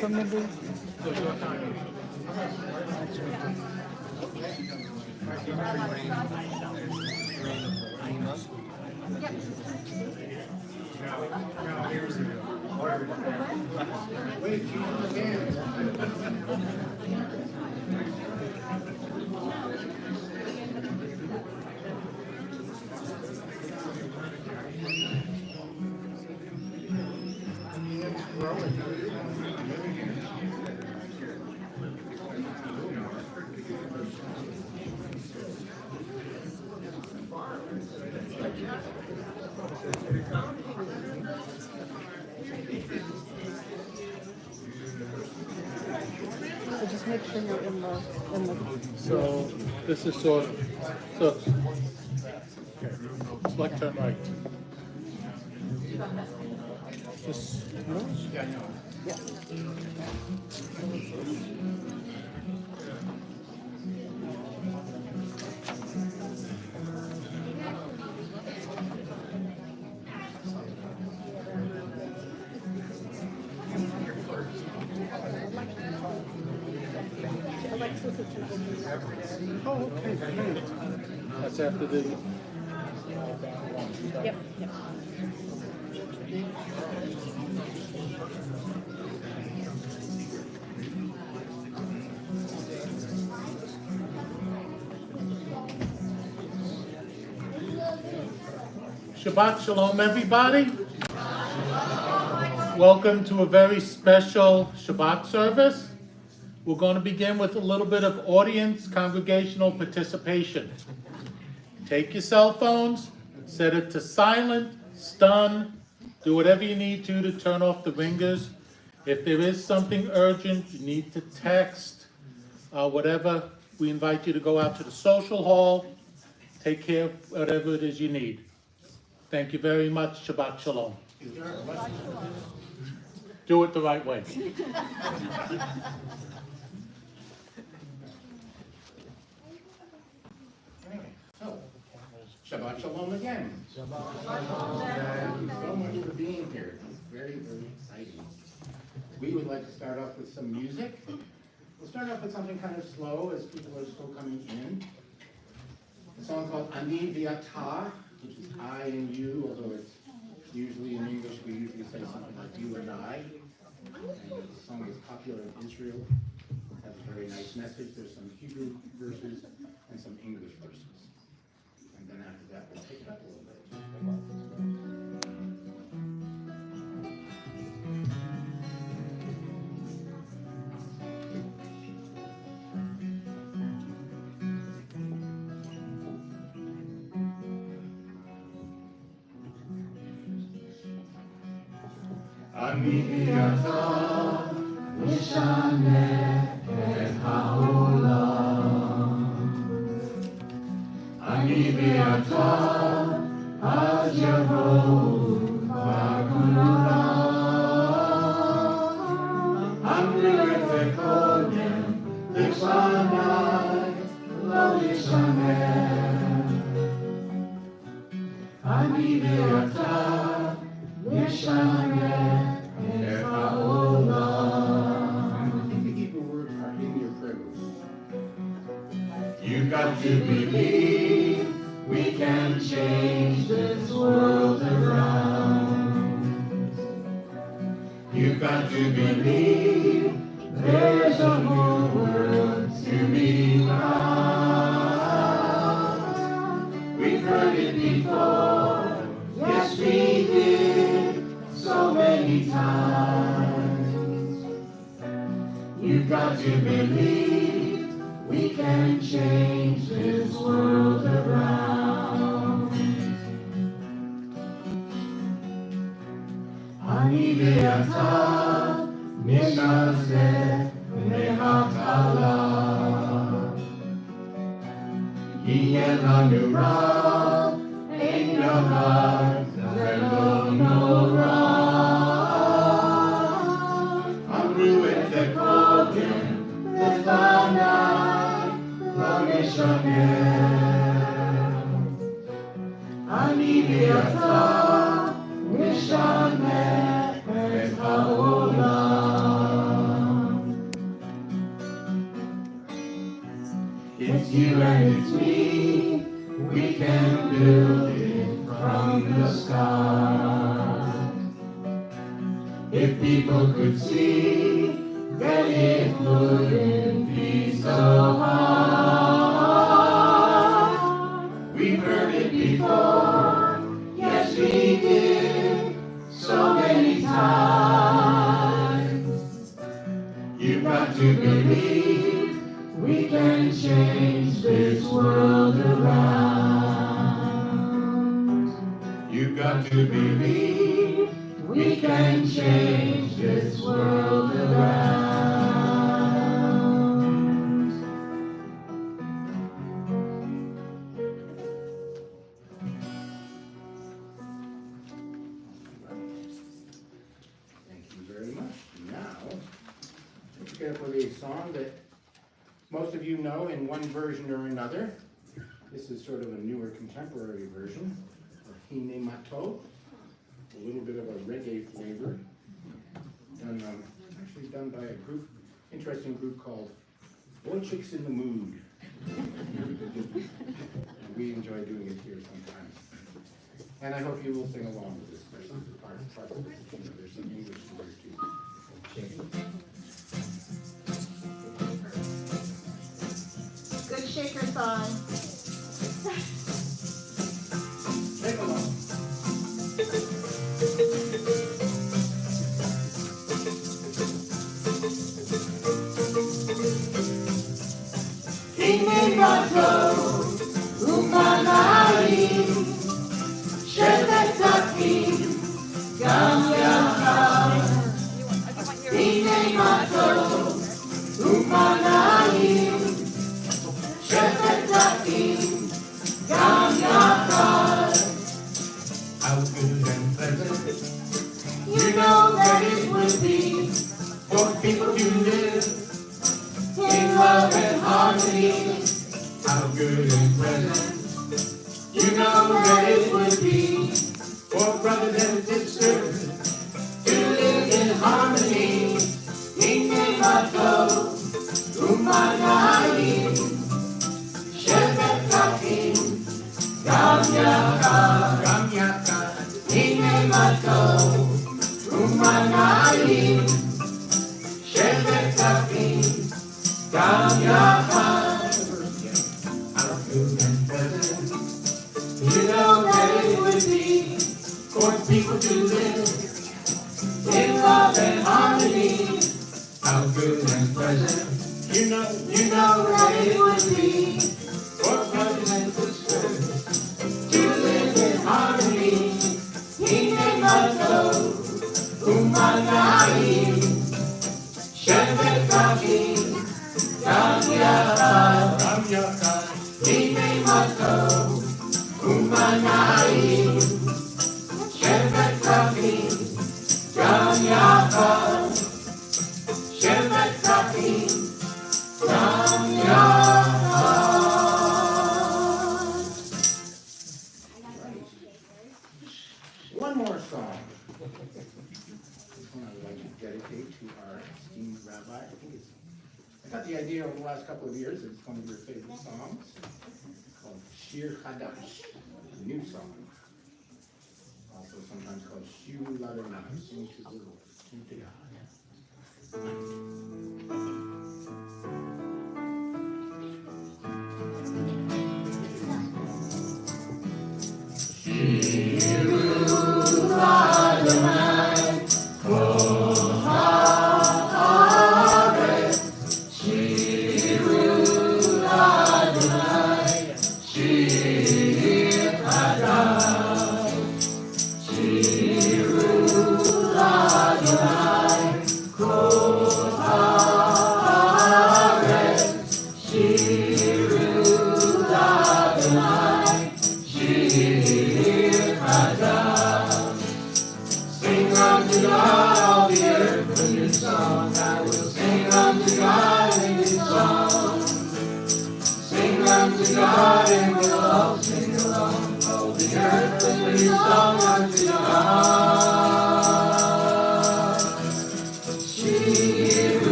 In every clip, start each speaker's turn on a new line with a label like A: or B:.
A: So maybe. So just make sure you're in the.
B: So this is so select turn right. This yours?
A: Yeah.
B: Oh, okay, great. That's after the.
A: Yep. Yep.
B: Shabbat Shalom, everybody. Welcome to a very special Shabbat service. We're going to begin with a little bit of audience congregational participation. Take your cell phones, set it to silent, stun, do whatever you need to turn off the ringers. If there is something urgent, you need to text, whatever, we invite you to go out to the social hall, take care of whatever it is you need. Thank you very much. Shabbat Shalom. Do it the right way.
C: So, Shabbat Shalom again. Shabbat Shalom. Thank you so much for being here. It's very, very exciting. We would like to start off with some music. We'll start off with something kind of slow as people are still coming in. A song called Ani V'Ata, which is I and you, although it's usually in English we usually say something like you and I. And the song is popular in Israel. It has a very nice message. There's some Hebrew verses and some English verses. And then after that, we'll pick it up a little bit. Ani v'ata mishaneh et ha'olam. Ani v'ata az yavo v'agula. Amru et zekodem l'shanai lo yishaneh. Ani v'ata mishaneh. You've got to believe we can change this world around. You've got to believe there's a new world to be found. We've heard it before, yes we did, so many times. You've got to believe we can change this world around. Ani v'ata minaseh mehatala. Yeh lanu ra, ein davar velo nora. Amru et zekodem lefanai lo yishaneh. Ani v'ata mishaneh et ha'olam.
D: and it's me. We can build it from the sky. If people could see, then it wouldn't be so hard. We've heard it before, yes we did, so many times. You've got to believe we can change this world around. You've got to believe we can change this world around.
C: Thank you very much. Now, let's get up with a song that most of you know in one version or another. This is sort of a newer contemporary version of Hine Mato, a little bit of a reggae flavor, actually done by a group, interesting group called Boy Chicks in the Mood. And we enjoy doing it here sometimes. And I hope you will sing along with this part of this. There's some English words too.
A: Good shaker song.
C: Take along.
D: Hine Mato, Umanai, Shebetakim, Gam Yachad. Hine Mato, Umanai, Shebetakim, Gam Yachad. How good and pleasant, you know that it would be for people to live in love and harmony. How good and pleasant, you know that it would be for brothers and sisters to live in harmony. Hine Mato, Umanai, Shebetakim, Gam Yachad, Gam Yachad. Hine Mato, Umanai, Shebetakim, Gam Yachad. How good and pleasant, you know that it would be for people to live in love and harmony. How good and pleasant, you know that it would be for brothers and sisters to live in harmony. Hine Mato, Umanai, Shebetakim, Gam Yachad, Gam Yachad. Hine Mato, Umanai, Shebetakim, Gam Yachad, Shebetakim, Gam Yachad.
C: One more song. This one I would like to dedicate to our esteemed rabbi. I got the idea over the last couple of years. It's one of your favorite songs called Shir Chadash, a new song. Also sometimes called Shiu Ladonai, sing to the Lord, sing to God.
D: Shiru Ladonai, Kol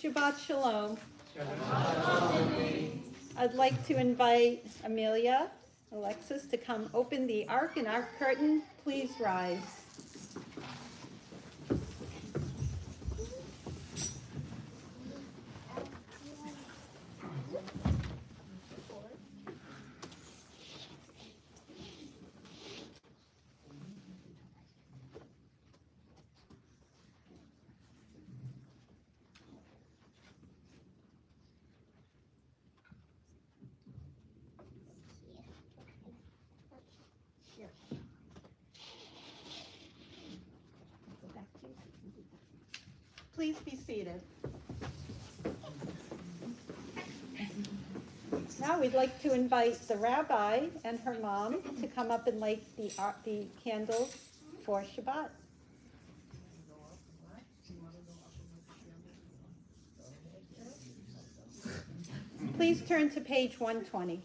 E: Shabbat Shalom. I'd like to invite Amelia, Alexis, to come open the Ark and Ark curtain. Please rise. Please be seated. Now we'd like to invite the rabbi and her mom to come up and light the candles for Shabbat. Please turn to page 120.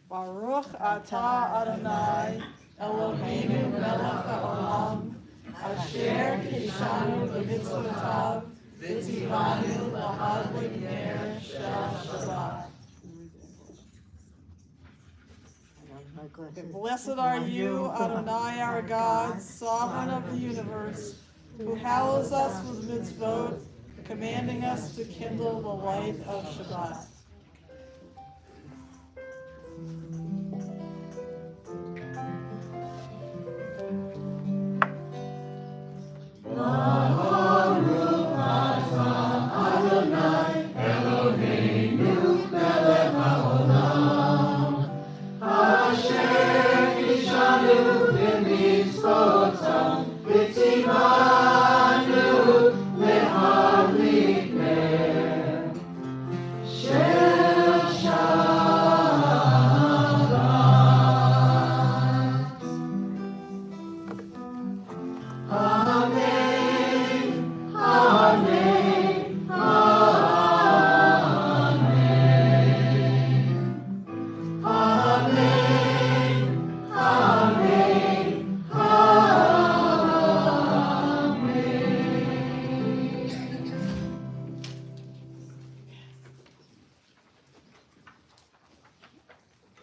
F: Baruch atah Adonai Eloheinu melech haolam asher kishanu b'mitzvotav v'tzivanu l'hadlik ner shel Shabbat. Blessed are you, Adonai our God, sovereign of the universe, who hallows us with mitzvot, commanding us to kindle the light of Shabbat.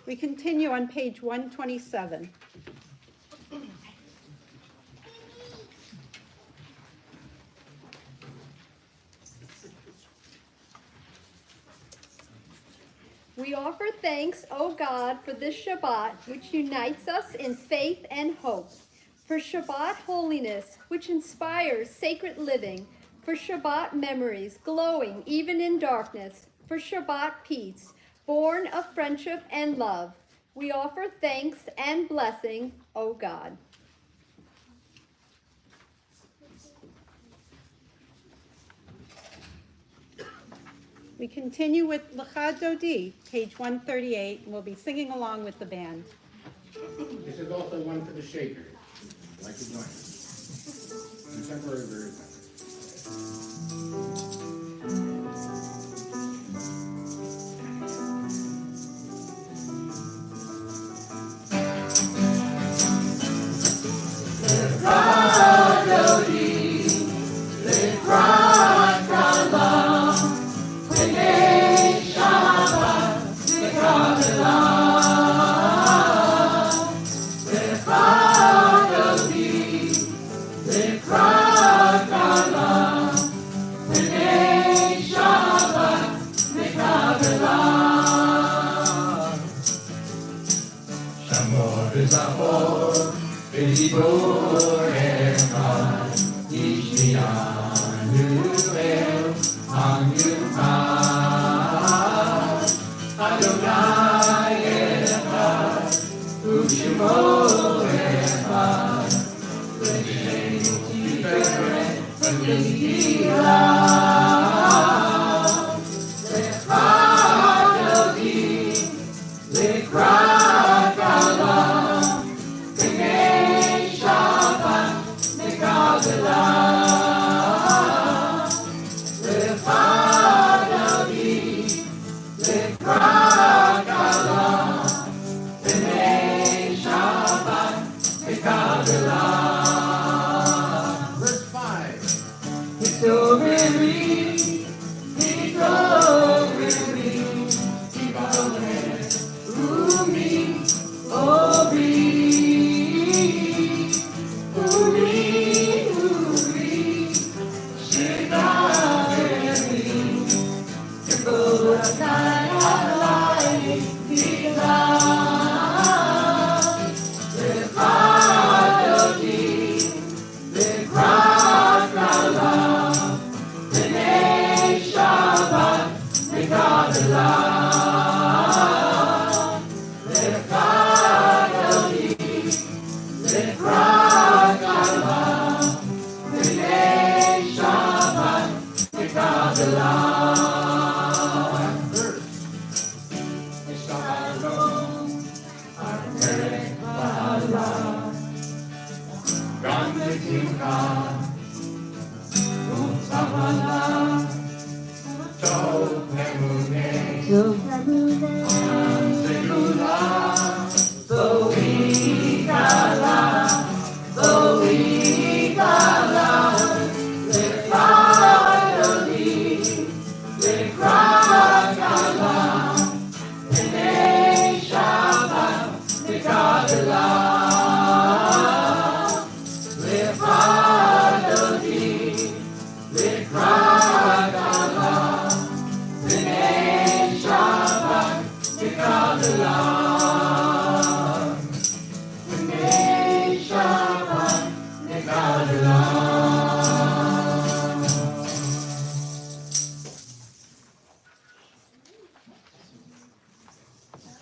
E: We continue on page 127.
G: We offer thanks, O God, for this Shabbat, which unites us in faith and hope, for Shabbat holiness, which inspires sacred living, for Shabbat memories glowing even in darkness, for Shabbat peace, born of friendship and love. We offer thanks and blessing, O God.
E: We continue with L'cha Dodi, page 138, and we'll be singing along with the band.
C: This is also one for the shakers. I'd like to join us. Contemporary version.
D: V'zibor echad
C: Verse 5.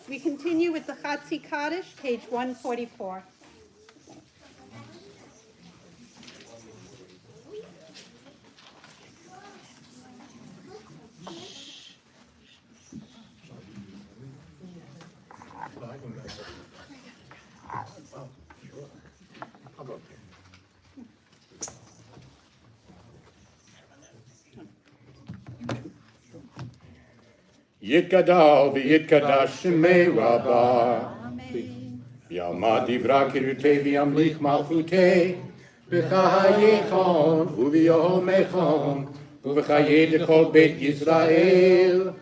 E: We continue with the Chatzi Kaddish, page 144.
C: Yitgadal v'yitkadash shemei Rabbah.
E: Amen.
C: V'yalmad divra kirutei v'yamlich malchutei. V'chayechon u'v'yomechon. U'v'chayei dekol beit Yisrael.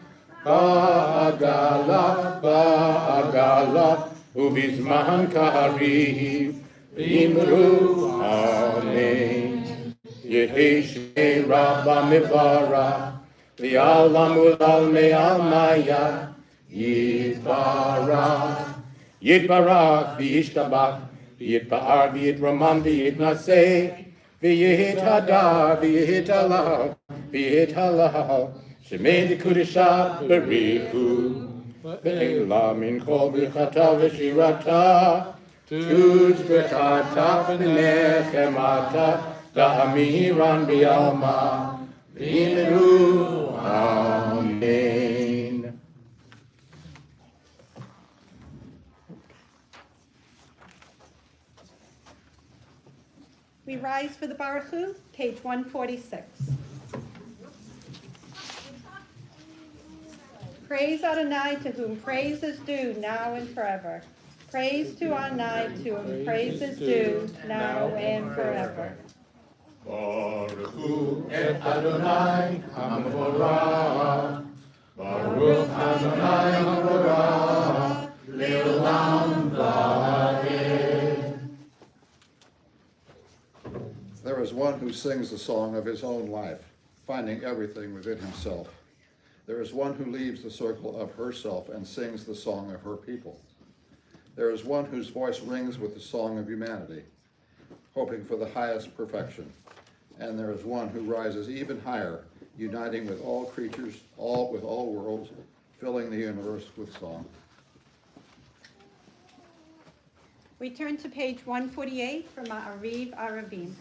C: Ba'agala, ba'agala. U'bizman ka'ariv. V'imru amen. Yehi shmei Rabbah mevarach. V'yalamu almei almaya, Yitbarach, Yitbarach, v'yishtabach, v'yitba'ar, v'yitramam, v'yitnaseh, v'yithadar, v'yithalal, v'yithalal, shemei dekudesha berichu, ve'ela min kol birchata v'shirata, tuz birchata v'nechemata, da'amiran b'yalma, v'imru amen.
E: We rise for the Baruch Hu, page 146. Praise Adonai, to whom praise is due, now and forever. Praise to Adonai, to whom praise is due, now and forever.
C: Baruch Hu et Adonai HaMevorach, Baruch Adonai HaMevorach, Le'olam va'ed.
H: There is one who sings the song of his own life, finding everything within himself. There is one who leaves the circle of herself and sings the song of her people. There is one whose voice rings with the song of humanity, hoping for the highest perfection. And there is one who rises even higher, uniting with all creatures, with all worlds, filling the universe with song.
E: We turn to page 148 from Ariv Arabim.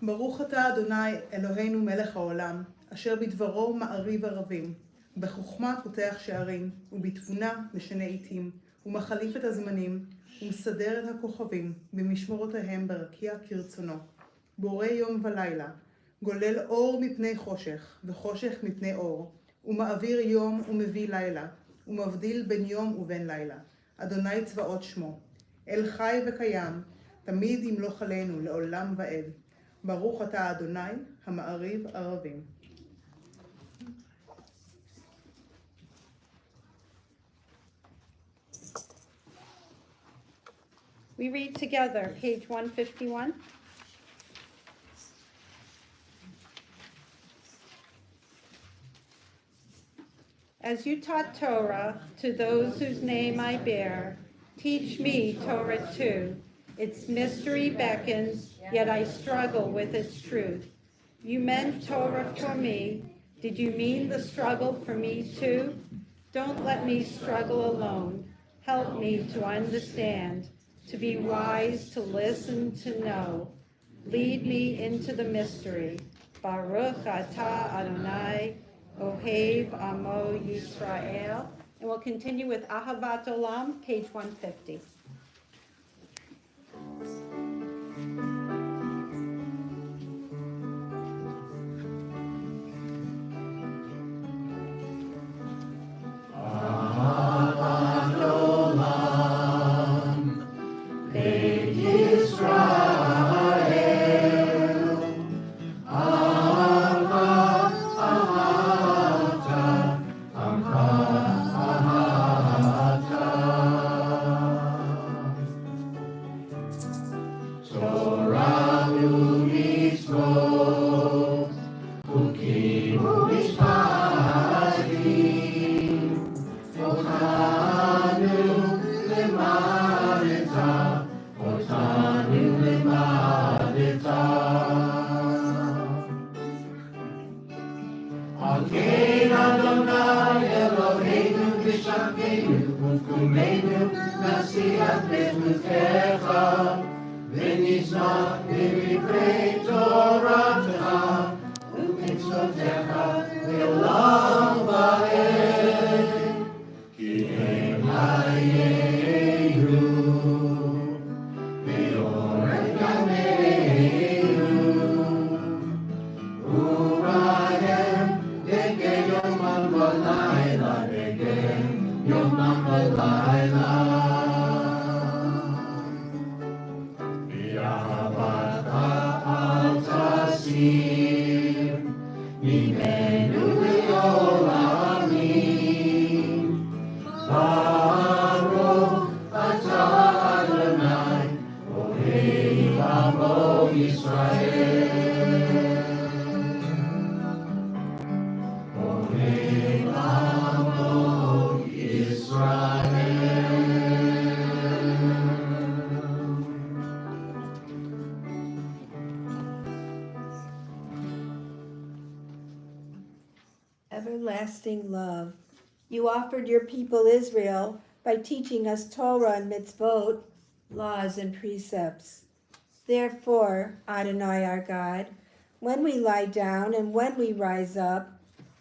F: ברוך אתה אדוני אלוהינו מלך העולם, אשר בדברו מעריב ערבים, בחוכמה פותח שערים, ובתבונה משנה עיתים, ומחליף את הזמנים, ומסדר את הכוכבים, במשמורותיהם ברקיע כרצונו. בורא יום ולילה, גולל אור מפני חושך, וחושך מפני אור, ומעביר יום ומביא לילה, ומבדיל בין יום ובין לילה. אדוני צבאות שמו, אל חי וקיים, תמיד ימלוך עלינו לעולם ועד. ברוך אתה אדוני המעריב ערבים.
E: We read together, page 151. As you taught Torah to those whose name I bear, teach me Torah too. Its mystery beckons, yet I struggle with its truth. You meant Torah for me. Did you mean the struggle for me too? Don't let me struggle alone. Help me to understand, to be wise, to listen, to know. Lead me into the mystery. Baruch atah Adonai, Ohev Amo Yisrael. And we'll continue with Ahavat Olam, page 150.
I: Everlasting love. You offered your people Israel by teaching us Torah and mitzvot, laws and precepts. Therefore, Adonai our God, when we lie down and when we rise up,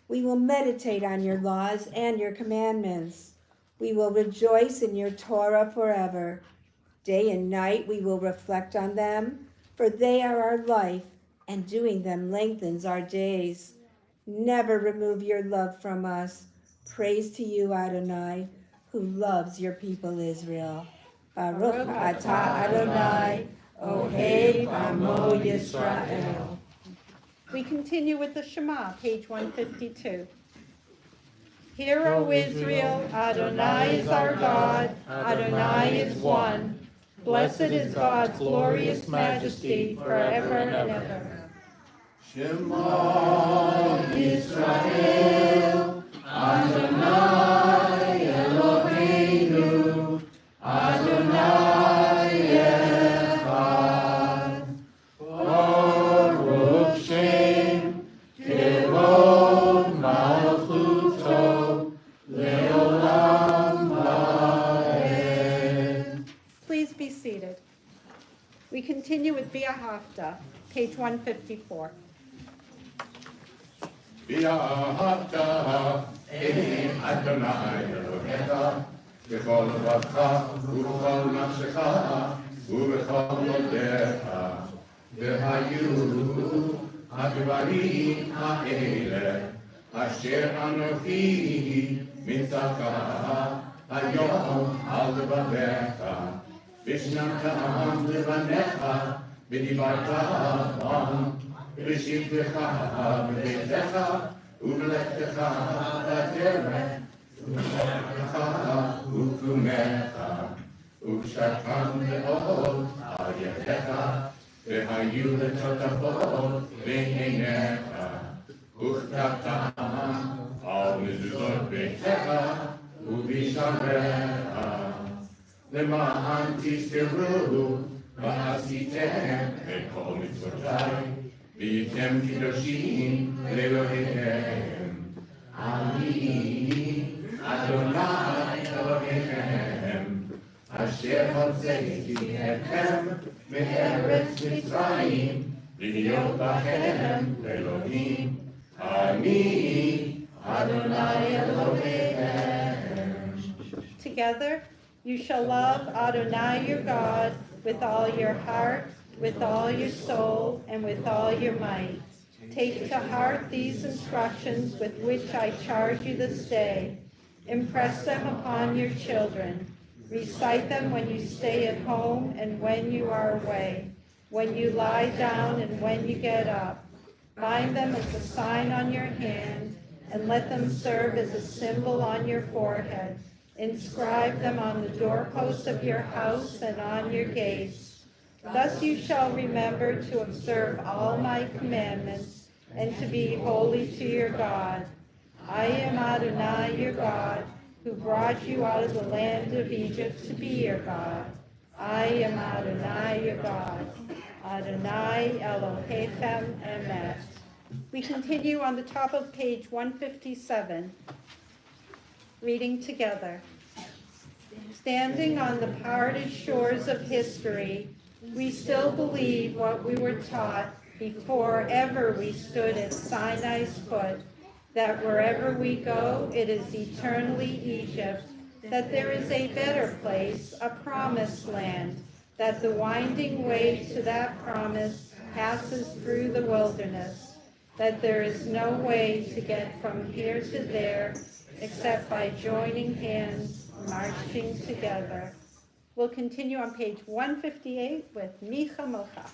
I: we will meditate on your laws and your commandments. We will rejoice in your Torah forever. Day and night we will reflect on them, for they are our life, and doing them lengthens our days. Never remove your love from us. Praise to you, Adonai, who loves your people Israel. Baruch atah Adonai, Ohev Amo Yisrael.
E: We continue with the Shema, page 152. Hear, O Israel, Adonai is our God, Adonai is one. Blessed is God's glorious majesty forever and ever.
D: Shema Yisrael, Adonai Eloheinu, Adonai Echad. Baruch Shem Kevod Malchuto Leolam Va'ed.
E: seated. We continue with Via Hafta, page 154.
D: ואהבת את אדוני אלוהיך בכל לבבך ובכל נפשך ובכל מאודיך. והיו הדברים האלה אשר אנוכי מצווה היום על לבביך ושננתם לבניך ודיברת בם בשבתך בביתך ובלכתך בדרך ובשעריך ובקומך ובשרתם מאוד על ידיך והיו לטוטפות בעיניך וכתבתם על מזוזות ביתך ובשעריך למען תזכרו ועשיתם את כל מצוותיי והייתם קדושים לאלוהיכם. אני אדוני אלוהיכם אשר הוצאתי אתכם מארץ מצרים להיות לכם לאלוהים. אני אדוני אלוהיכם.
E: Together, you shall love Adonai your God with all your heart, with all your soul, and with all your might. Take to heart these instructions with which I charge you this day. Impress them upon your children. Recite them when you stay at home and when you are away, when you lie down and when you get up. Bind them as a sign on your hand, and let them serve as a symbol on your forehead. Inscribe them on the doorposts of your house and on your gates. Thus you shall remember to observe all my commandments and to be holy to your God. I am Adonai your God, who brought you out of the land of Egypt to be your God. I am Adonai your God. Adonai Elohechem Emeth. We continue on the top of page 157, reading together. Standing on the parted shores of history, we still believe what we were taught before ever we stood at Sinai's foot, that wherever we go, it is eternally Egypt, that there is a better place, a promised land, that the winding way to that promise passes through the wilderness, that there is no way to get from here to there except by joining hands, marching together. We'll continue on page 158 with Micha Mocha.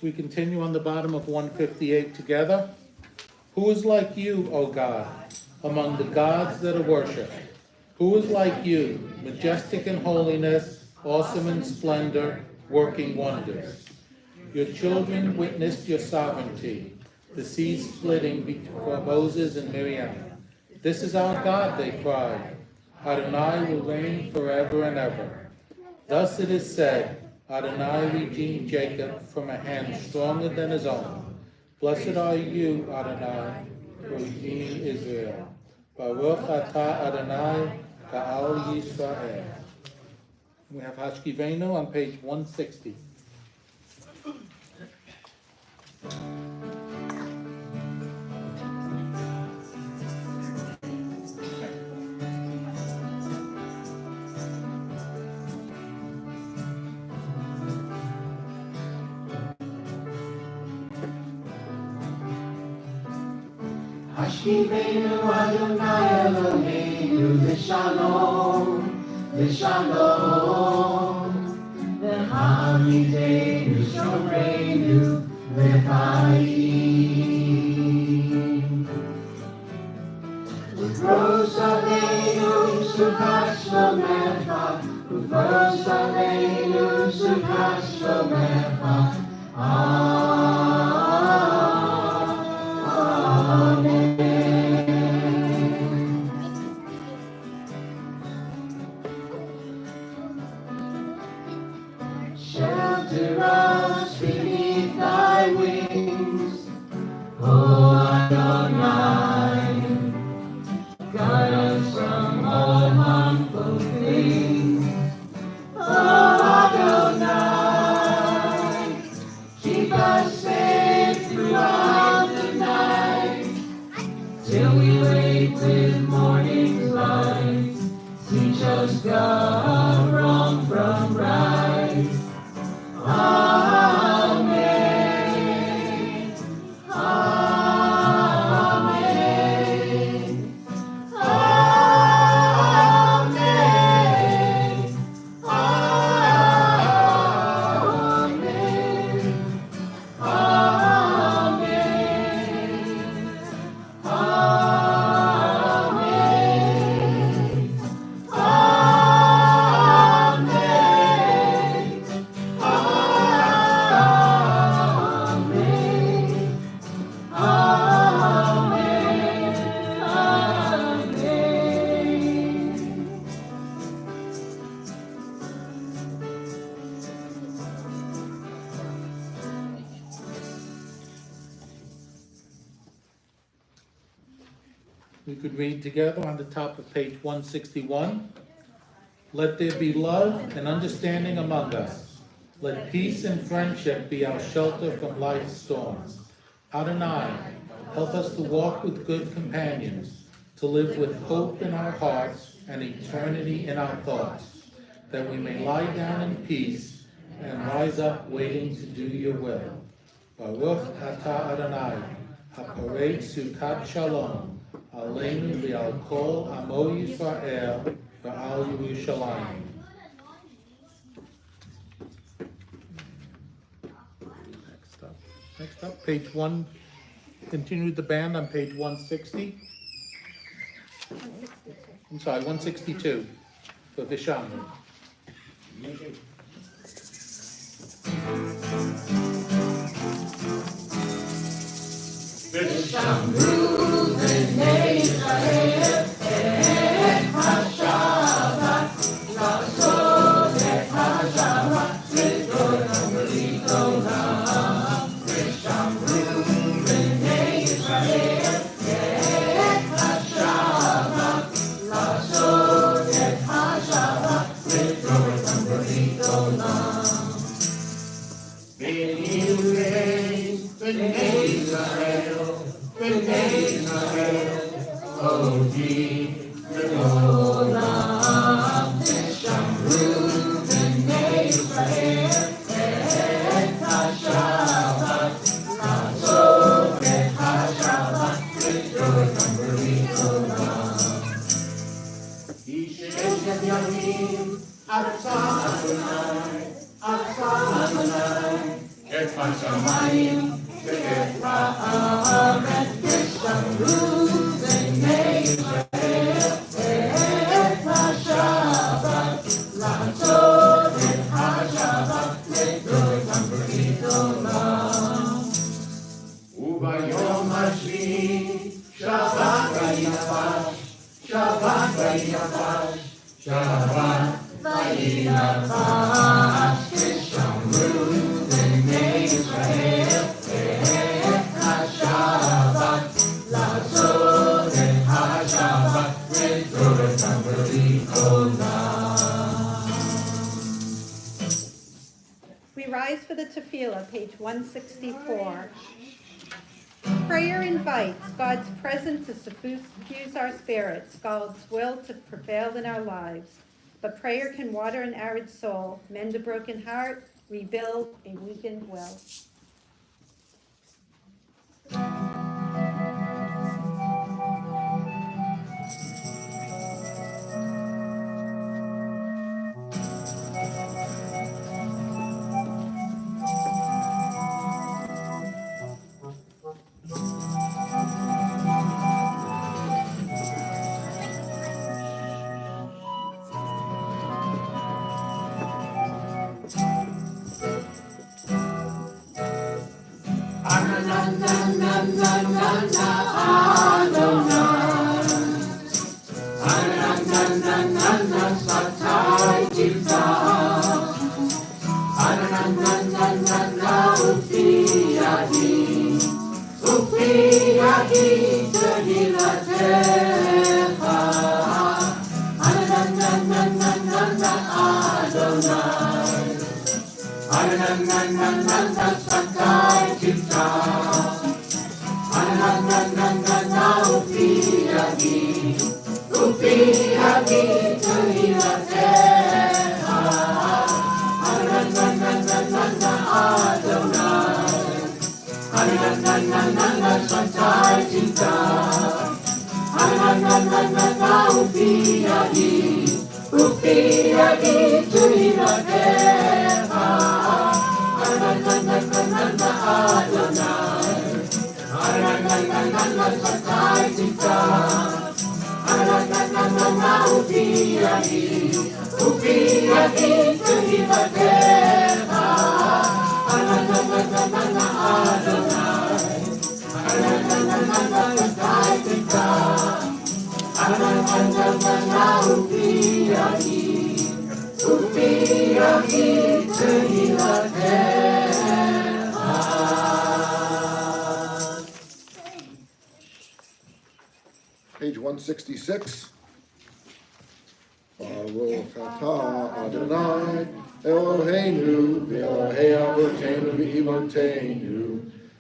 B: We continue on the bottom of 158 together. Who is like you, O God, among the gods that are worshipped. Who is like you, majestic in holiness, awesome in splendor, working wonders? Your children witnessed your sovereignty, the sea splitting before Moses and Miriam. This is our God, they cried. Adonai will reign forever and ever. Thus it is said, Adonai redeemed Jacob from a hand stronger than his own. Blessed are you, Adonai, for redeeming Israel. Baruch atah Adonai ka'al Yisrael. We have Hashkivenu on page 160.
D: Hashkivenu Adonai Eloheinu L'shalom, L'shalom. V'hamidenu Shoreinu L'chaim. Uvros Aleinu Sukat Shlomecha, Uvros Aleinu Sukat Shlomecha. Shelter us beneath thy wings, O Adonai. Guard us from all harmful things, O Adonai. Keep us safe throughout the night, till we wake with morning's light. Teach us, God, wrong from right. Amen. Amen. Amen.
B: We could read together on the top of page 161. Let there be love and understanding among us. Let peace and friendship be our shelter from life's storms. Adonai, help us to walk with good companions, to live with hope in our hearts and eternity in our thoughts, that we may lie down in peace and rise up waiting to do your will. Baruch atah Adonai, haparei sukat shalom, aleinu v'al kol amo Yisrael v'al Yerushalayim. Next up, page 1, continue the band on page 160. I'm sorry, 162 for Vishamru.
D: Vishamru b'nei Israel et ha-Shabbat, la'asot et ha-Shabbat v'torah b'rit olam. Vishamru b'nei Israel et ha-Shabbat, la'asot et ha-Shabbat v'torah b'rit olam. B'nei Israel, b'nei Israel, Odi v'olam. Vishamru b'nei Israel et ha-Shabbat, la'asot et ha-Shabbat v'torah b'rit olam. Yisheshet yamim atzah Adonai, atzah Adonai, et hashamayim ve'et ha'aretz. Vishamru b'nei vayinabash, Shabbat vayinabash, Shabbat vayinabash, Tishamru b'nei Yisrael, et HaShabbat, לעשות את השבת, ותורתם ולעולם.
E: We rise for the tefillah, page 164. Prayer invites God's presence to suffuse our spirits, God's will to prevail in our lives. But prayer can water an arid soul, mend a broken heart, rebuild a weakened will.
H: Page 166. Baruch atah Adonai Eloheinu v'Elohei Avotenu v'Imotenu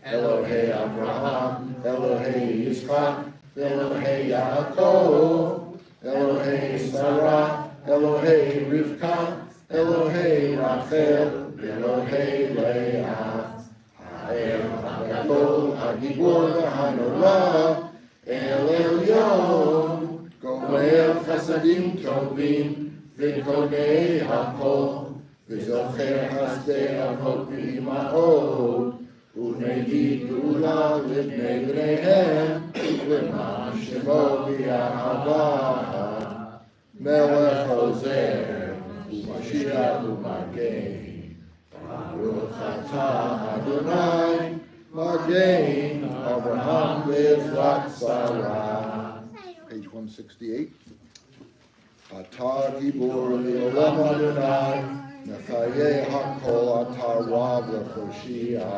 H: Elohei Abraham, Elohei Yitzchak, Elohei Yaakov, Elohei Sarah, Elohei Rivka, Elohei Rachel, Elohei Leah, Ha'el HaGadol, HaGibor v'Hanorah, El Elyon, Gomel Chasadim Tovim, V'Konei HaKol, V'Zocher Hasdei Avot V'Imahot, U'Nevi Gula L'Bnei Bneihem, L'Man Shemo V'Yahava, Melech Ozer, U'Mashiach U'Magen, Baruch atah Adonai, Magen Avraham Levat Sarah. Page 168. Atah Gibor Le'olam Adonai, Mechaye HaKol Atah Rav L'Choshia,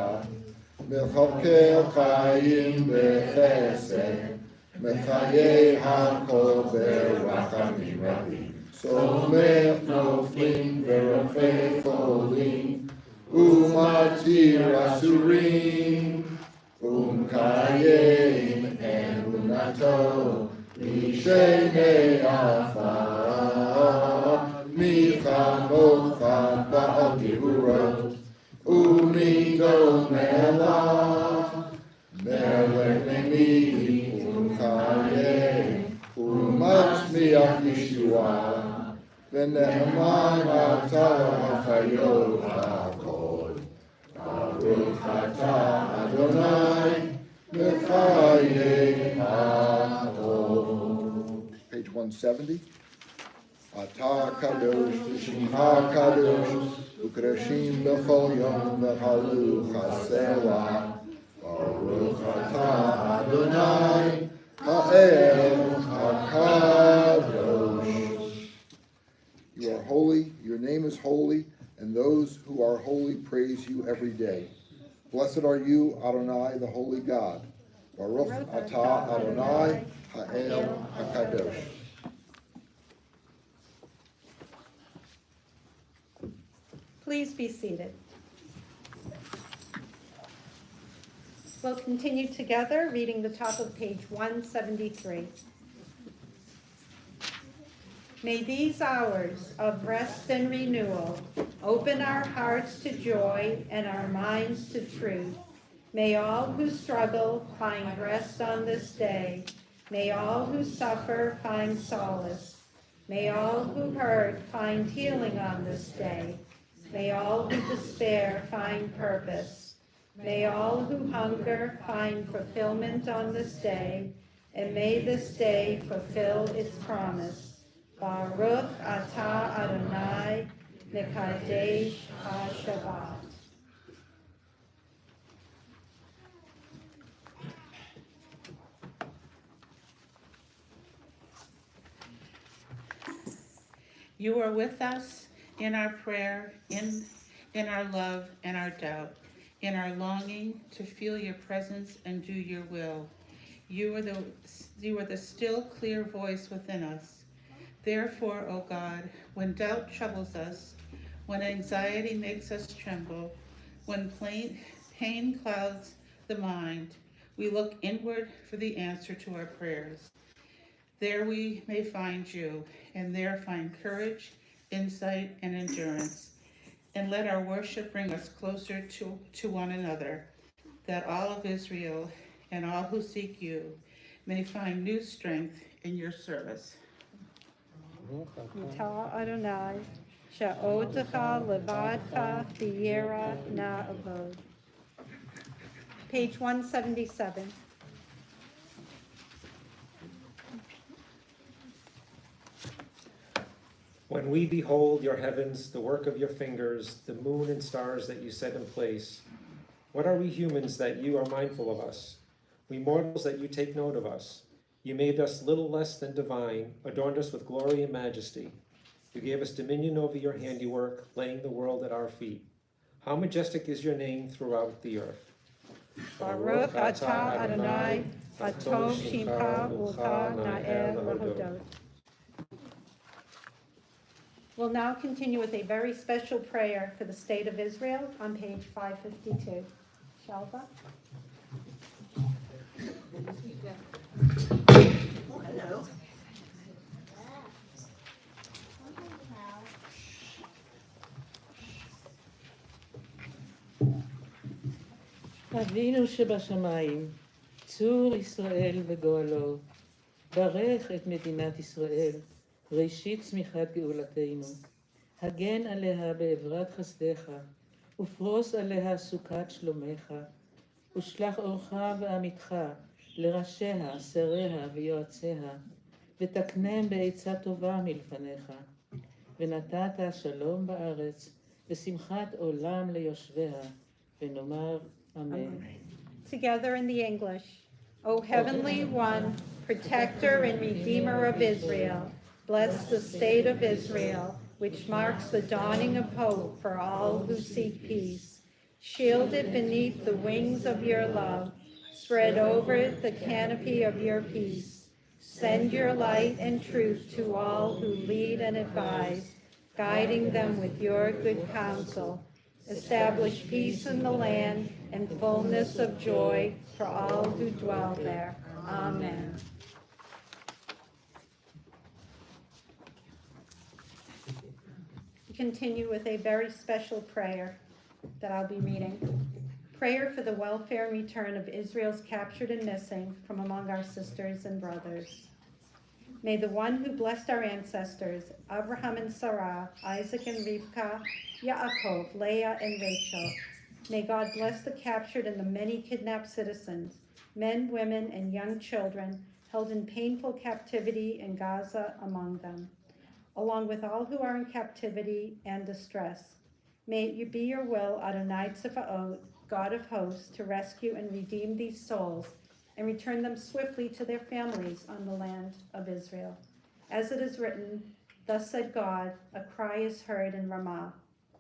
H: Mechavkei Chayim B'Chesed, Mechaye HaKol B'Rachamim Rabim, Somech Noflim V'Rofei Cholim, Umatir Asurim, Kayim and Unato, Mishenei Afar, Michamocha Ba'al Gevurot, Umido Melach, Melech Nemi, Kayim, Umatzmiach Yeshua, V'Neheman Atah HaChayot HaKol. Baruch atah Adonai, Mechaye HaKol. Page 170. Atah Kadosh, Shemcha Kadosh, U'Kedoshim B'chol Yom V'Halu Chasela. Baruch atah Adonai, Ha'el HaKadosh. You are holy, your name is holy, and those who are holy praise you every day. Blessed are you, Adonai, the holy God. Baruch atah Adonai, Ha'el HaKadosh.
E: Please be seated. We'll continue together reading the top of page 173. May these hours of rest and renewal open our hearts to joy and our minds to truth. May all who struggle find rest on this day. May all who suffer find solace. May all who hurt find healing on this day. May all who despair find purpose. May all who hunger find fulfillment on this day. And may this day fulfill its promise. Baruch atah Adonai mekadesh ha-Shabbat.
J: You are with us in our prayer, in our love and our doubt, in our longing to feel your presence and do your will. You are the still clear voice within us. Therefore, O God, when doubt troubles us, when anxiety makes us tremble, when pain clouds the mind, we look inward for the answer to our prayers. There we may find you, and there find courage, insight, and endurance. And let our worship bring us closer to one another, that all of Israel and all who seek you may find new strength in your service.
E: Atah Adonai, sha'otecha levadcha b'yira na'avod. Page 177.
K: When we behold your heavens, the work of your fingers, the moon and stars that you set in place, what are we humans that you are mindful of us? We mortals that you take note of us. You made us little less than divine, adorned us with glory and majesty. You gave us dominion over your handiwork, laying the world at our feet. How majestic is your name throughout the earth.
E: Baruch atah Adonai, atov shimcha u'cha na'er lahodot. We'll now continue with a very special prayer for the state of Israel on page 552. Shalva?
A: Hello.
L: אבינו שבשמיים, צור ישראל וגואלו, ברך את מדינת ישראל, ראשית צמיחת גאולתנו. הגן עליה בעברת חסדך, ופרוס עליה סוכת שלומך, ושלח אורך ועמיתך לראשיה, שריה ויועציה, ותקנם בעצה טובה מלפניך. ונתת שלום בארץ, ושמחת עולם ליושביה, ונאמר Amen.
E: Together in the English. O Heavenly One, Protector and Redeemer of Israel, bless the state of Israel, which marks the dawning of hope for all who seek peace. Shield it beneath the wings of your love. Spread over it the canopy of your peace. Send your light and truth to all who lead and advise, guiding them with your good counsel. Establish peace in the land and fullness of joy for all who dwell there. Amen. We continue with a very special prayer that I'll be reading. Prayer for the welfare and return of Israel's captured and missing from among our sisters and brothers. May the one who blessed our ancestors, Abraham and Sarah, Isaac and Rivka, Yaakov, Leah and Rachel, may God bless the captured and the many kidnapped citizens, men, women, and young children held in painful captivity in Gaza among them, along with all who are in captivity and distress. May it be your will, Adonai Tzevaot, God of hosts, to rescue and redeem these souls and return them swiftly to their families on the land of Israel. As it is written, thus said God, a cry is heard in Ramah,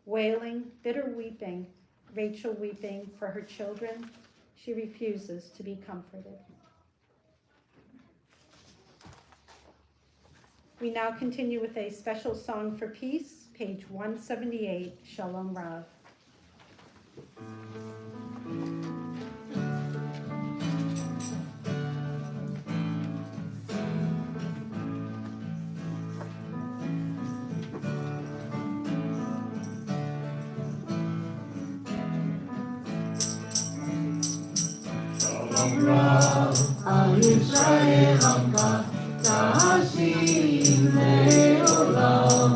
E: wailing, bitter weeping, Rachel weeping for her children. She refuses to be comforted. We now continue with a special song for peace, page 178, Shalom Rav.
D: Shalom Rav, Al Yisrael Amka, Ta'asim Le'olam.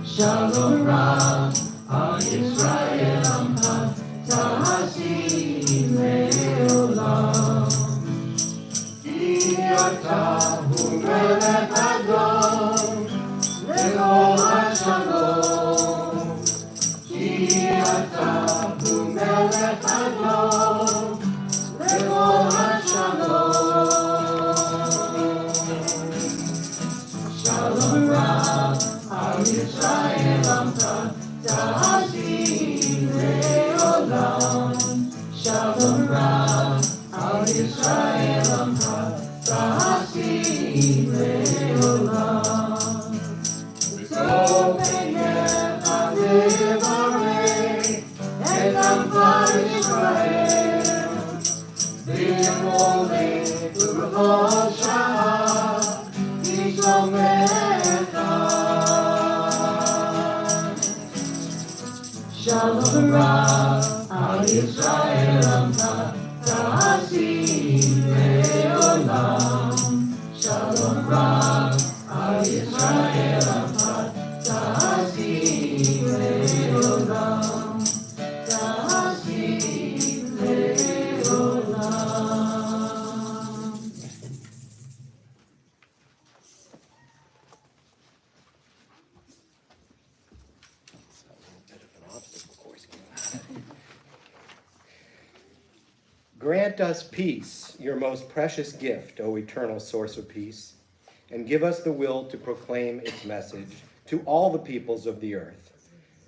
D: Shalom Rav, Al Yisrael Amka, Ta'asim Le'olam. Ki Ata Hu Melech Adon, Le'ol HaShalom. Ki Ata Hu Melech Adon, Le'ol HaShalom. Shalom Rav, Al Yisrael Amka, Ta'asim Le'olam. Shalom Rav, Al Yisrael Amka, Ta'asim Le'olam. V'tov Einecha Levarech et Amcha Yisrael, V'yemolech B'chol Sha'ah Yishlomecha. Shalom Rav, Al Yisrael Amka, Ta'asim Le'olam. Shalom Rav, Al Yisrael Amka, Ta'asim Le'olam. Ta'asim Le'olam.
M: Grant us peace, your most precious gift, O eternal source of peace, and give us the will to proclaim its message to all the peoples of the earth.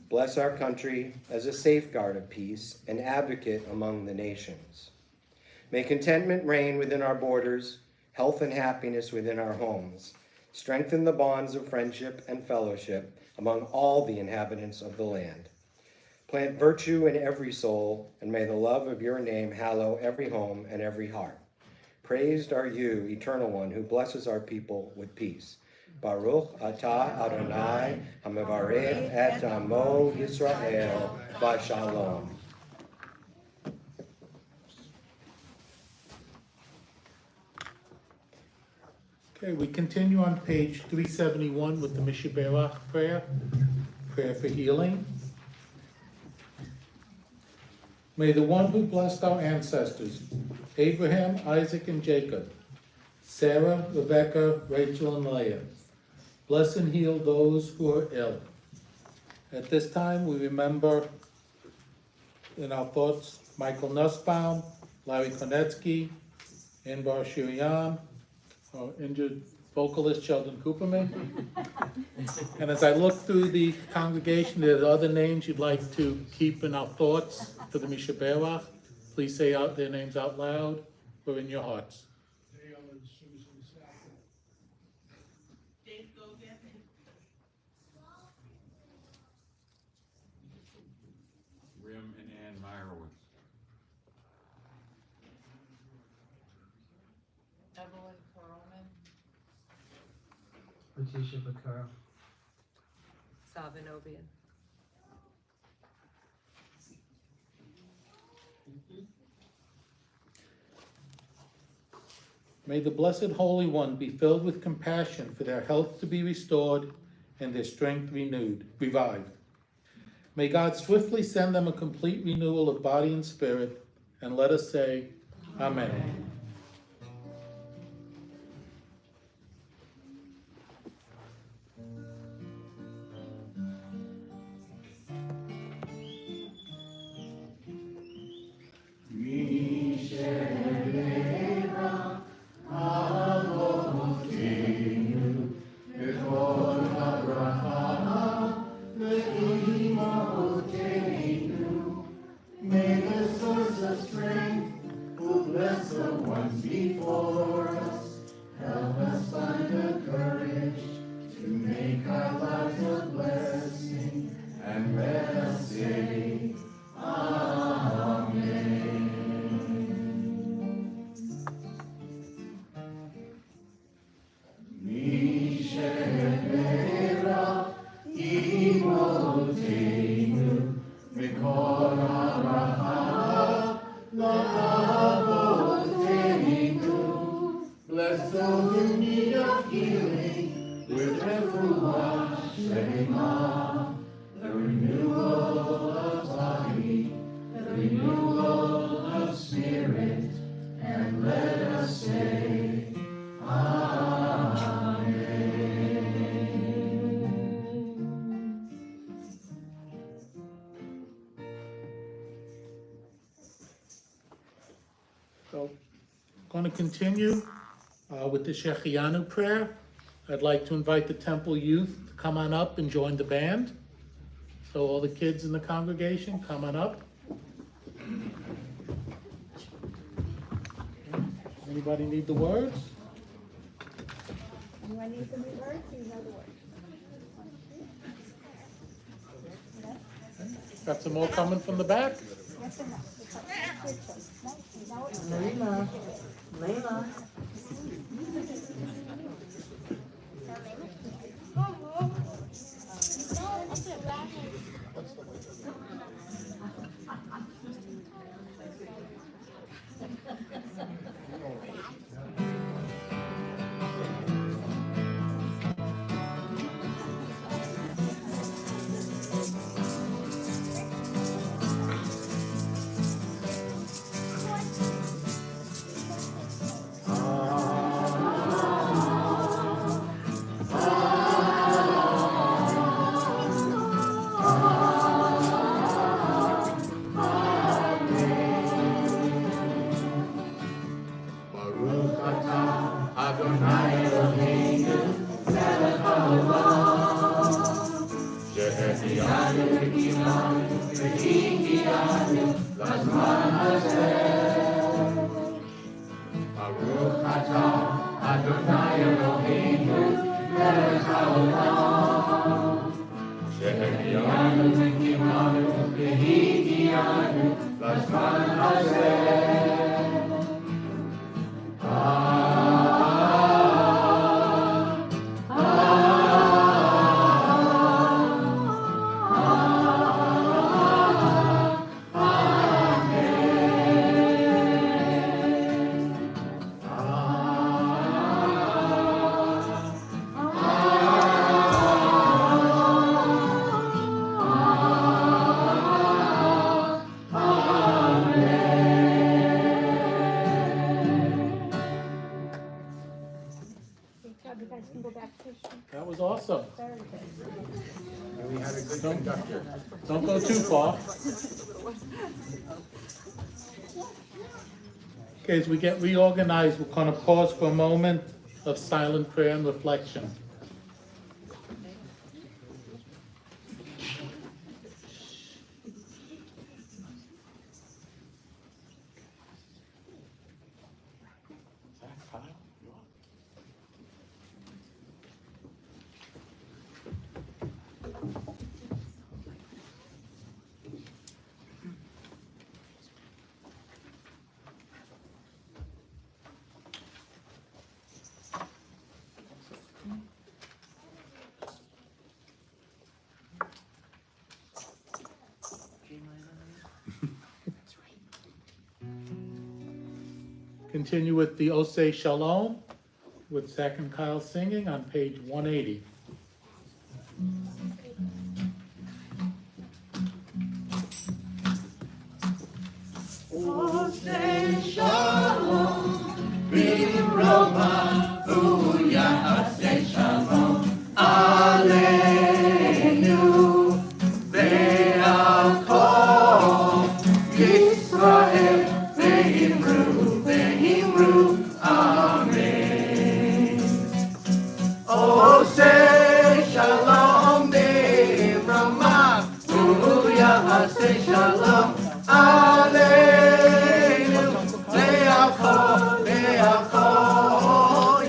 M: Bless our country as a safeguard of peace, an advocate among the nations. May contentment reign within our borders, health and happiness within our homes. Strengthen the bonds of friendship and fellowship among all the inhabitants of the land. Plant virtue in every soul, and may the love of your name hallow every home and every heart. Praised are you, Eternal One, who blesses our people with peace. Baruch atah Adonai, hamavarech et amo Yisrael, b'shalom.
B: Okay, we continue on page 371 with the Mishaberach prayer for healing. May the one who blessed our ancestors, Abraham, Isaac, and Jacob, Sarah, Rebekah, Rachel, and Leah, bless and heal those who are ill. At this time, we remember in our thoughts Michael Nussbaum, Larry Konetsky, Inbar Shirian, our injured vocalist Sheldon Cooperman. And as I look through the congregation, there are other names you'd like to keep in our thoughts for the Mishaberach. Please say out their names out loud or in your hearts.
N: Rim and Ann Meyerowitz.
L: Evelyn Perlman.
O: Letitia Vaccaro.
L: Salvin Obian.
B: May the Blessed Holy One be filled with compassion for their health to be restored and their strength revived. May God swiftly send them a complete renewal of body and spirit, and let us say, Amen.
D: Mishaberach healing with refuah shlema, the renewal of body, the renewal of spirit, and let us say,
B: So, going to continue with the Shechianu prayer. I'd like to invite the temple youth to come on up and join the band. So all the kids in the congregation, come on up. Anybody need the words?
G: Do I need the new words? Do you know the words?
B: Got some more coming from the back?
G: Yes or no?
A: Layla. Layla.
D: Baruch atah Adonai Eloheinu melech haolam, שהחיינו וקיימנו והגיענו לזמן הזה. Baruch atah Adonai Eloheinu melech haolam, שהחיינו וקיימנו והגיענו לזמן הזה.
G: You guys can go back to
B: That was awesome.
C: And we had a good conductor.
B: Don't go too far. Okay, as we get reorganized, we're going to pause for a moment of silent prayer and reflection. Continue with the Oseh Shalom with Zach and Kyle singing on page 180.
D: Oseh Shalom, Roma, Oseh Shalom, Aleinu, Ve'akol, Yisrael, Ve'imru, Amen. Oseh Shalom, Roma, Oseh Shalom, Aleinu, Ve'akol,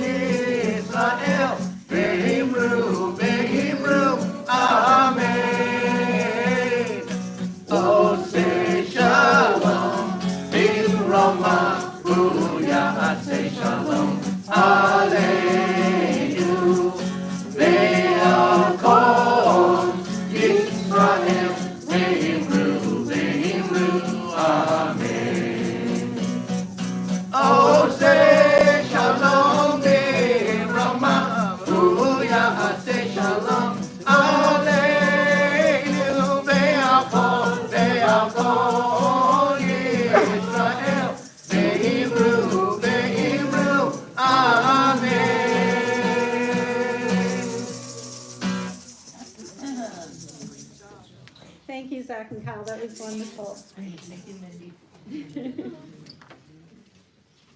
D: Yisrael, Ve'imru, Amen. Oseh Shalom, Roma, Oseh Shalom, Aleinu, Ve'akol, Yisrael, Ve'imru,
E: Zach and Kyle. That was wonderful.
L: Thank you, Mindy.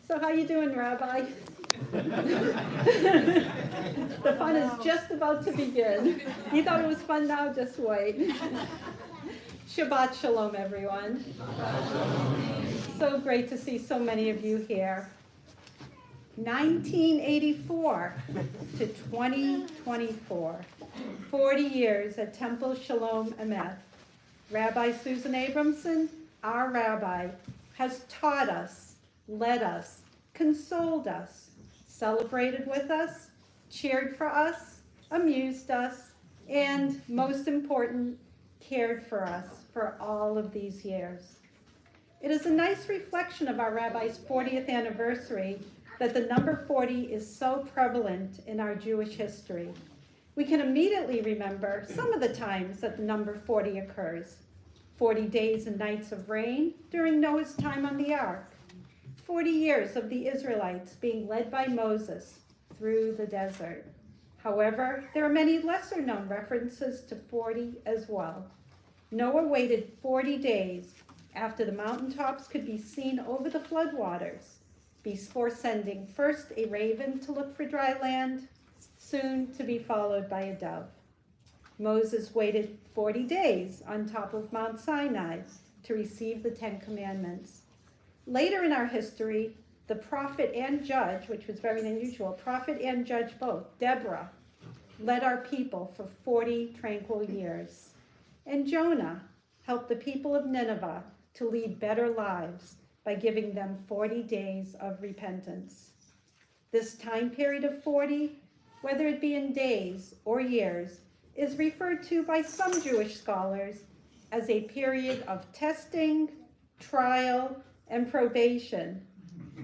E: So how you doing, Rabbi? The fun is just about to begin. You thought it was fun now? Just wait. Shabbat Shalom, everyone. So great to see so many of you here. 1984 to 2024, 40 years at Temple Shalom Emeth. Rabbi Susan Abramson, our rabbi, has taught us, led us, consoled us, celebrated with us, cheered for us, amused us, and most important, cared for us for all of these years. It is a nice reflection of our rabbi's 40th anniversary that the number 40 is so prevalent in our Jewish history. We can immediately remember some of the times that the number 40 occurs. 40 days and nights of rain during Noah's time on the ark. 40 years of the Israelites being led by Moses through the desert. However, there are many lesser known references to 40 as well. Noah waited 40 days after the mountaintops could be seen over the floodwaters, before sending first a raven to look for dry land, soon to be followed by a dove. Moses waited 40 days on top of Mount Sinai to receive the 10 Commandments. Later in our history, the prophet and judge, which was very unusual, prophet and judge both, Deborah, led our people for 40 tranquil years. And Jonah helped the people of Nineveh to lead better lives by giving them 40 days of repentance. This time period of 40, whether it be in days or years, is referred to by some Jewish scholars as a period of testing, trial, and probation.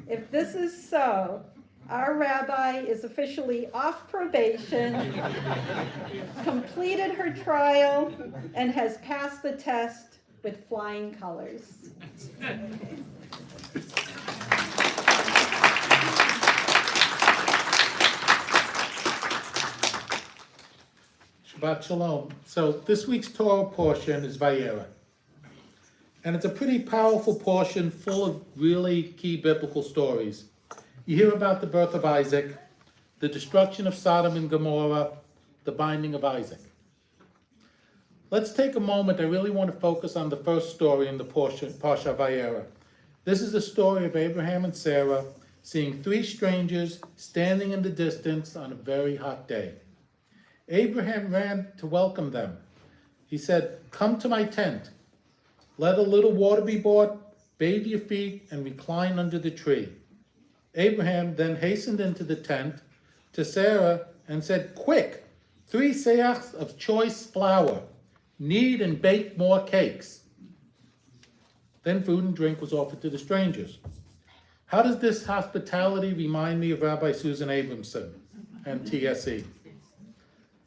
E: If this is so, our rabbi is officially off probation, completed her trial, and has passed the test with flying colors.
B: Shabbat Shalom. So this week's Torah portion is Vayera. And it's a pretty powerful portion full of really key biblical stories. You hear about the birth of Isaac, the destruction of Sodom and Gomorrah, the binding of Isaac. Let's take a moment. I really want to focus on the first story in the portion, Parsha Vayera. This is the story of Abraham and Sarah seeing three strangers standing in the distance on a very hot day. Abraham ran to welcome them. He said, "Come to my tent. Let a little water be brought, bathe your feet, and recline under the tree." Abraham then hastened into the tent to Sarah and said, "Quick, 3 seahs of choice flour. Knead and bake more cakes." Then food and drink was offered to the strangers. How does this hospitality remind me of Rabbi Susan Abramson and TSE?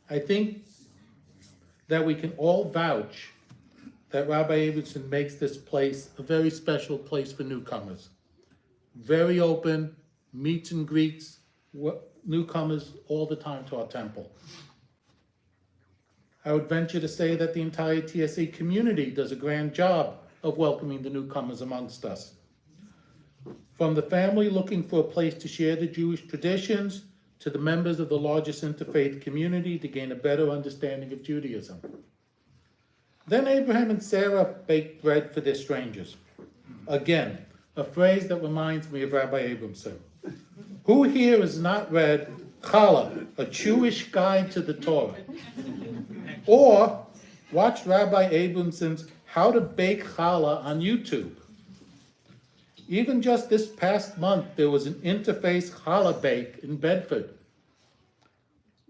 B: I think that we can all vouch that Rabbi Abramson makes this place a very special place for newcomers. Very open, meets and greets newcomers all the time to our temple. I would venture to say that the entire TSE community does a grand job of welcoming the newcomers amongst us. From the family looking for a place to share the Jewish traditions, to the members of the largest interfaith community to gain a better understanding of Judaism. Then Abraham and Sarah baked bread for their strangers. Again, a phrase that reminds me of Rabbi Abramson. Who here has not read Challah, a Jewish guide to the Torah? Or watch Rabbi Abramson's How to Bake Challah on YouTube. Even just this past month, there was an interfaith challah bake in Bedford.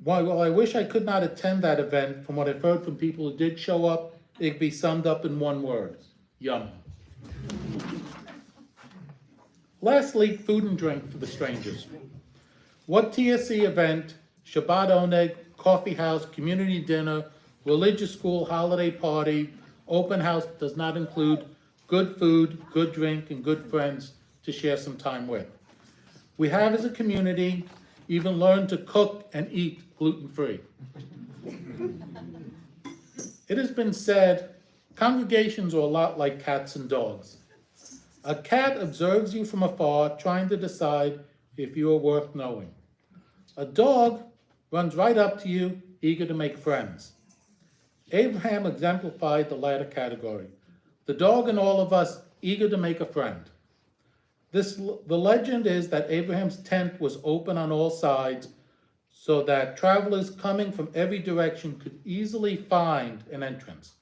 B: While I wish I could not attend that event, from what I've heard from people who did show up, it could be summed up in one word: yum. Lastly, food and drink for the strangers. What TSE event, Shabbat Oneg, coffee house, community dinner, religious school, holiday party, open house does not include good food, good drink, and good friends to share some time with. We have, as a community, even learned to cook and eat gluten-free. It has been said Congregations are a lot like cats and dogs. A cat observes you from afar, trying to decide if you are worth knowing. A dog runs right up to you, eager to make friends. Abraham exemplified the latter category. The dog and all of us eager to make a friend. The legend is that Abraham's tent was open on all sides so that travelers coming from every direction could easily find an entrance.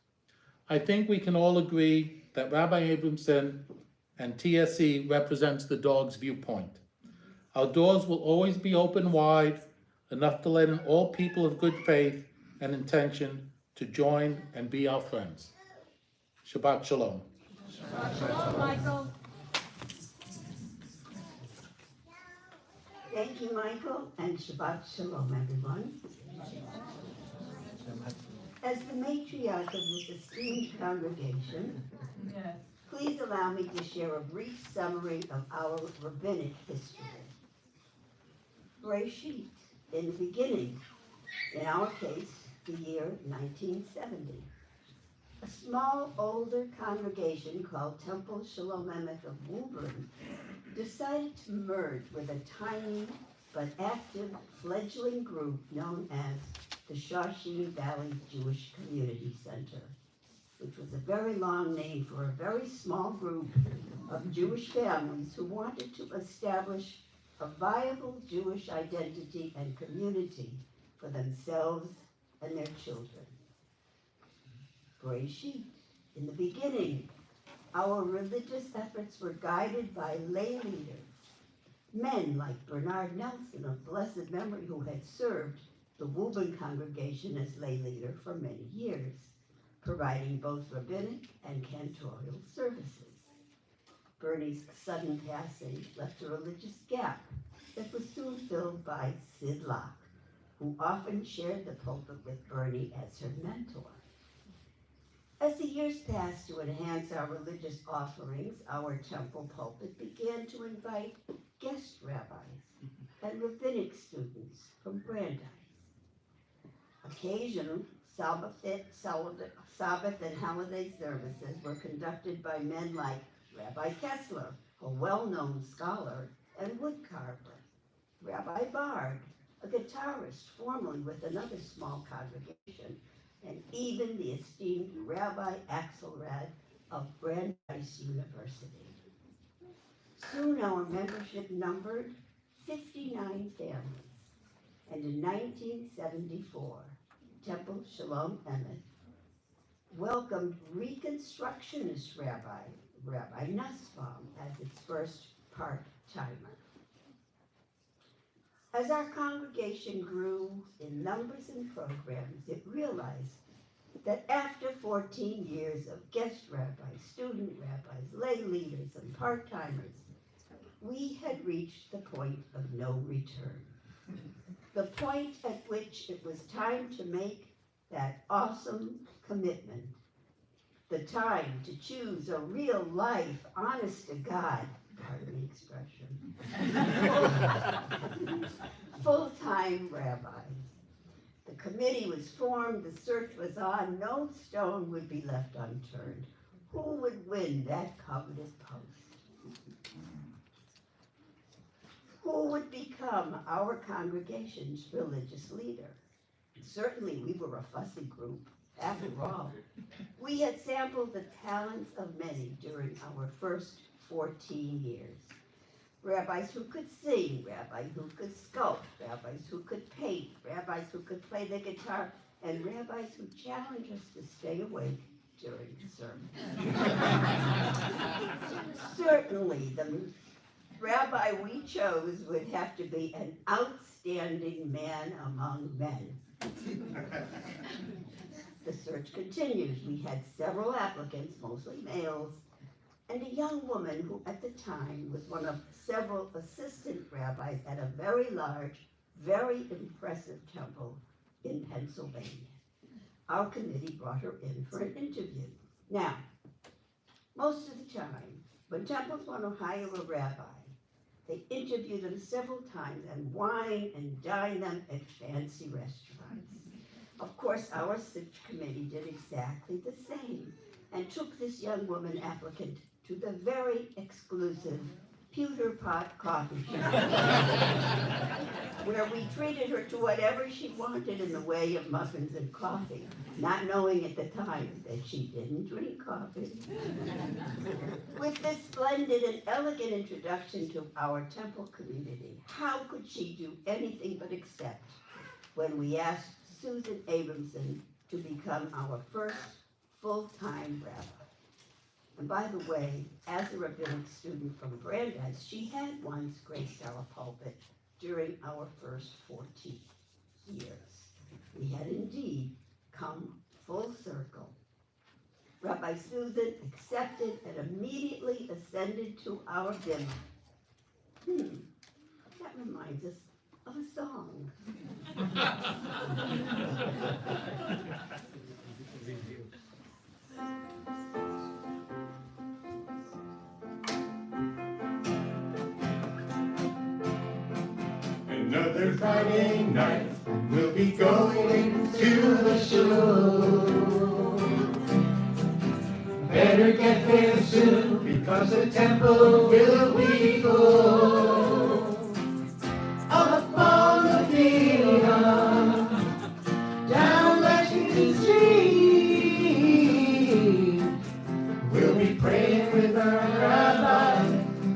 B: I think we can all agree that Rabbi Abramson and TSE represents the dog's viewpoint. Our doors will always be open wide, enough to let in all people of good faith and intention to join and be our friends. Shabbat Shalom.
A: Shabbat Shalom, Michael.
N: Thank you, Michael, and Shabbat Shalom, everyone. As the matriarch of this esteemed congregation, please allow me to share a brief summary of our rabbinic history. Bereshit, in the beginning, in our case, the year 1970. A small, older congregation called Temple Shalom Emeth of Woburn decided to merge with a tiny but active fledgling group known as the Shawshene Valley Jewish Community Center, which was a very long name for a very small group of Jewish families who wanted to establish a viable Jewish identity and community for themselves and their children. Bereshit, in the beginning, our religious efforts were guided by lay leaders, men like Bernard Nelson of blessed memory who had served the Woburn congregation as lay leader for many years, providing both rabbinic and cantorial services. Bernie's sudden passing left a religious gap that was soon filled by Sid Locke, who often shared the pulpit with Bernie as her mentor. As the years passed, to enhance our religious offerings, our temple pulpit began to invite guest rabbis and rabbinic students from Brandeis. Occasional Sabbath and holiday services were conducted by men like Rabbi Kessler, a well-known scholar and woodcarver, Rabbi Bard, a guitarist formerly with another small congregation, and even the esteemed Rabbi Axelrad of Brandeis University. Soon our membership numbered 59 families, and in 1974, Temple Shalom Emeth welcomed Reconstructionist Rabbi Nussbaum as its first part-timer. As our congregation grew in numbers and programs, it realized that after 14 years of guest rabbis, student rabbis, lay leaders, and part-timers, we had reached the point of no return. The point at which it was time to make that awesome commitment, the time to choose a real life, honest to God, pardon the expression, full-time rabbis. The committee was formed, the search was on, no stone would be left unturned. Who would win that coveted post? Who would become our congregation's religious leader? Certainly we were a fussy group. After all, we had sampled the talents of many during our first 14 years. Rabbis who could sing, rabbis who could sculpt, rabbis who could paint, rabbis who could play the guitar, and rabbis who challenged us to stay awake during the sermon. Certainly, the rabbi we chose would have to be an outstanding man among men. The search continued. We had several applicants, mostly males, and a young woman who at the time was one of several assistant rabbis at a very large, very impressive temple in Pennsylvania. Our committee brought her in for an interview. Now, most of the time, when temples want to hire a rabbi, they interview them several times and wine and dine them at fancy restaurants. Of course, our search committee did exactly the same. and took this young woman applicant to the very exclusive Pewter Pot Coffee Shop, where we treated her to whatever she wanted in the way of muffins and coffee, not knowing at the time that she didn't drink coffee. With this splendid and elegant introduction to our temple community, how could she do anything but accept when we asked Susan Abramson to become our first full-time rabbi? And by the way, as a rabbinic student from Brandeis, she had once graced our pulpit during our first 14 years. We had indeed come full circle. Rabbi Susan accepted and immediately ascended to our bimah. That reminds us of a song.
D: Another Friday night, we'll be going to the shul. Better get there soon, because the temple will be full. Up on the Bima, down Lexington Street, we'll be praying with our rabbi,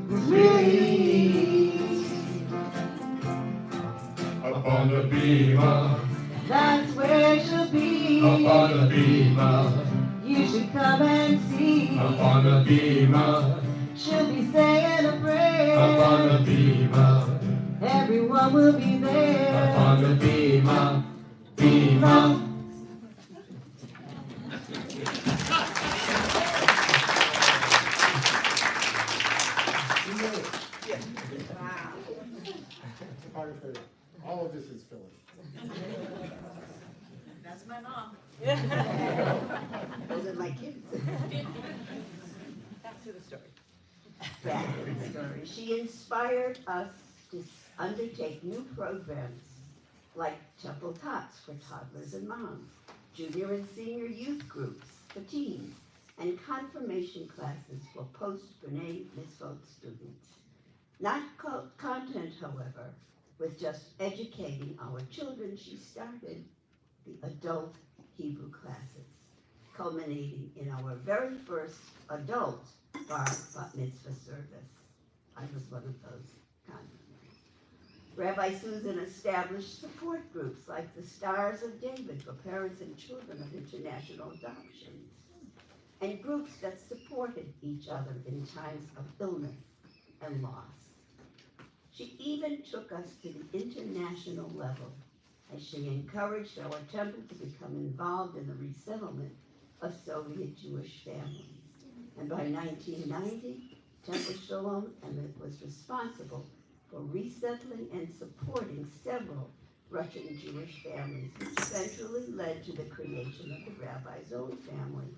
D: who's really up on the Bima.
L: That's where she'll be.
D: Up on the Bima.
L: You should come and see.
D: Up on the Bima.
L: She'll be saying a prayer.
D: Up on the Bima.
L: Everyone will be there.
D: Up on the Bima. Bima.
C: All of this is Philly.
L: That's my mom.
N: Those are my kids.
L: Back to the story.
N: Back to the story. She inspired us to undertake new programs like Temple Tots for toddlers and moms, junior and senior youth groups for teens, and confirmation classes for post-B'nai Mitzvot students. Not content, however, with just educating our children, she started the adult Hebrew classes, culminating in our very first adult bat mitzvah service. I was one of those converts. Rabbi Susan established support groups like the Stars of David for parents and children of international adoptions, and groups that supported each other in times of illness and loss. She even took us to the international level as she encouraged our temple to become involved in the resettlement of Soviet Jewish families. And by 1990, Temple Shalom Emeth was responsible for resettling and supporting several Russian Jewish families, which eventually led to the creation of the rabbi's own family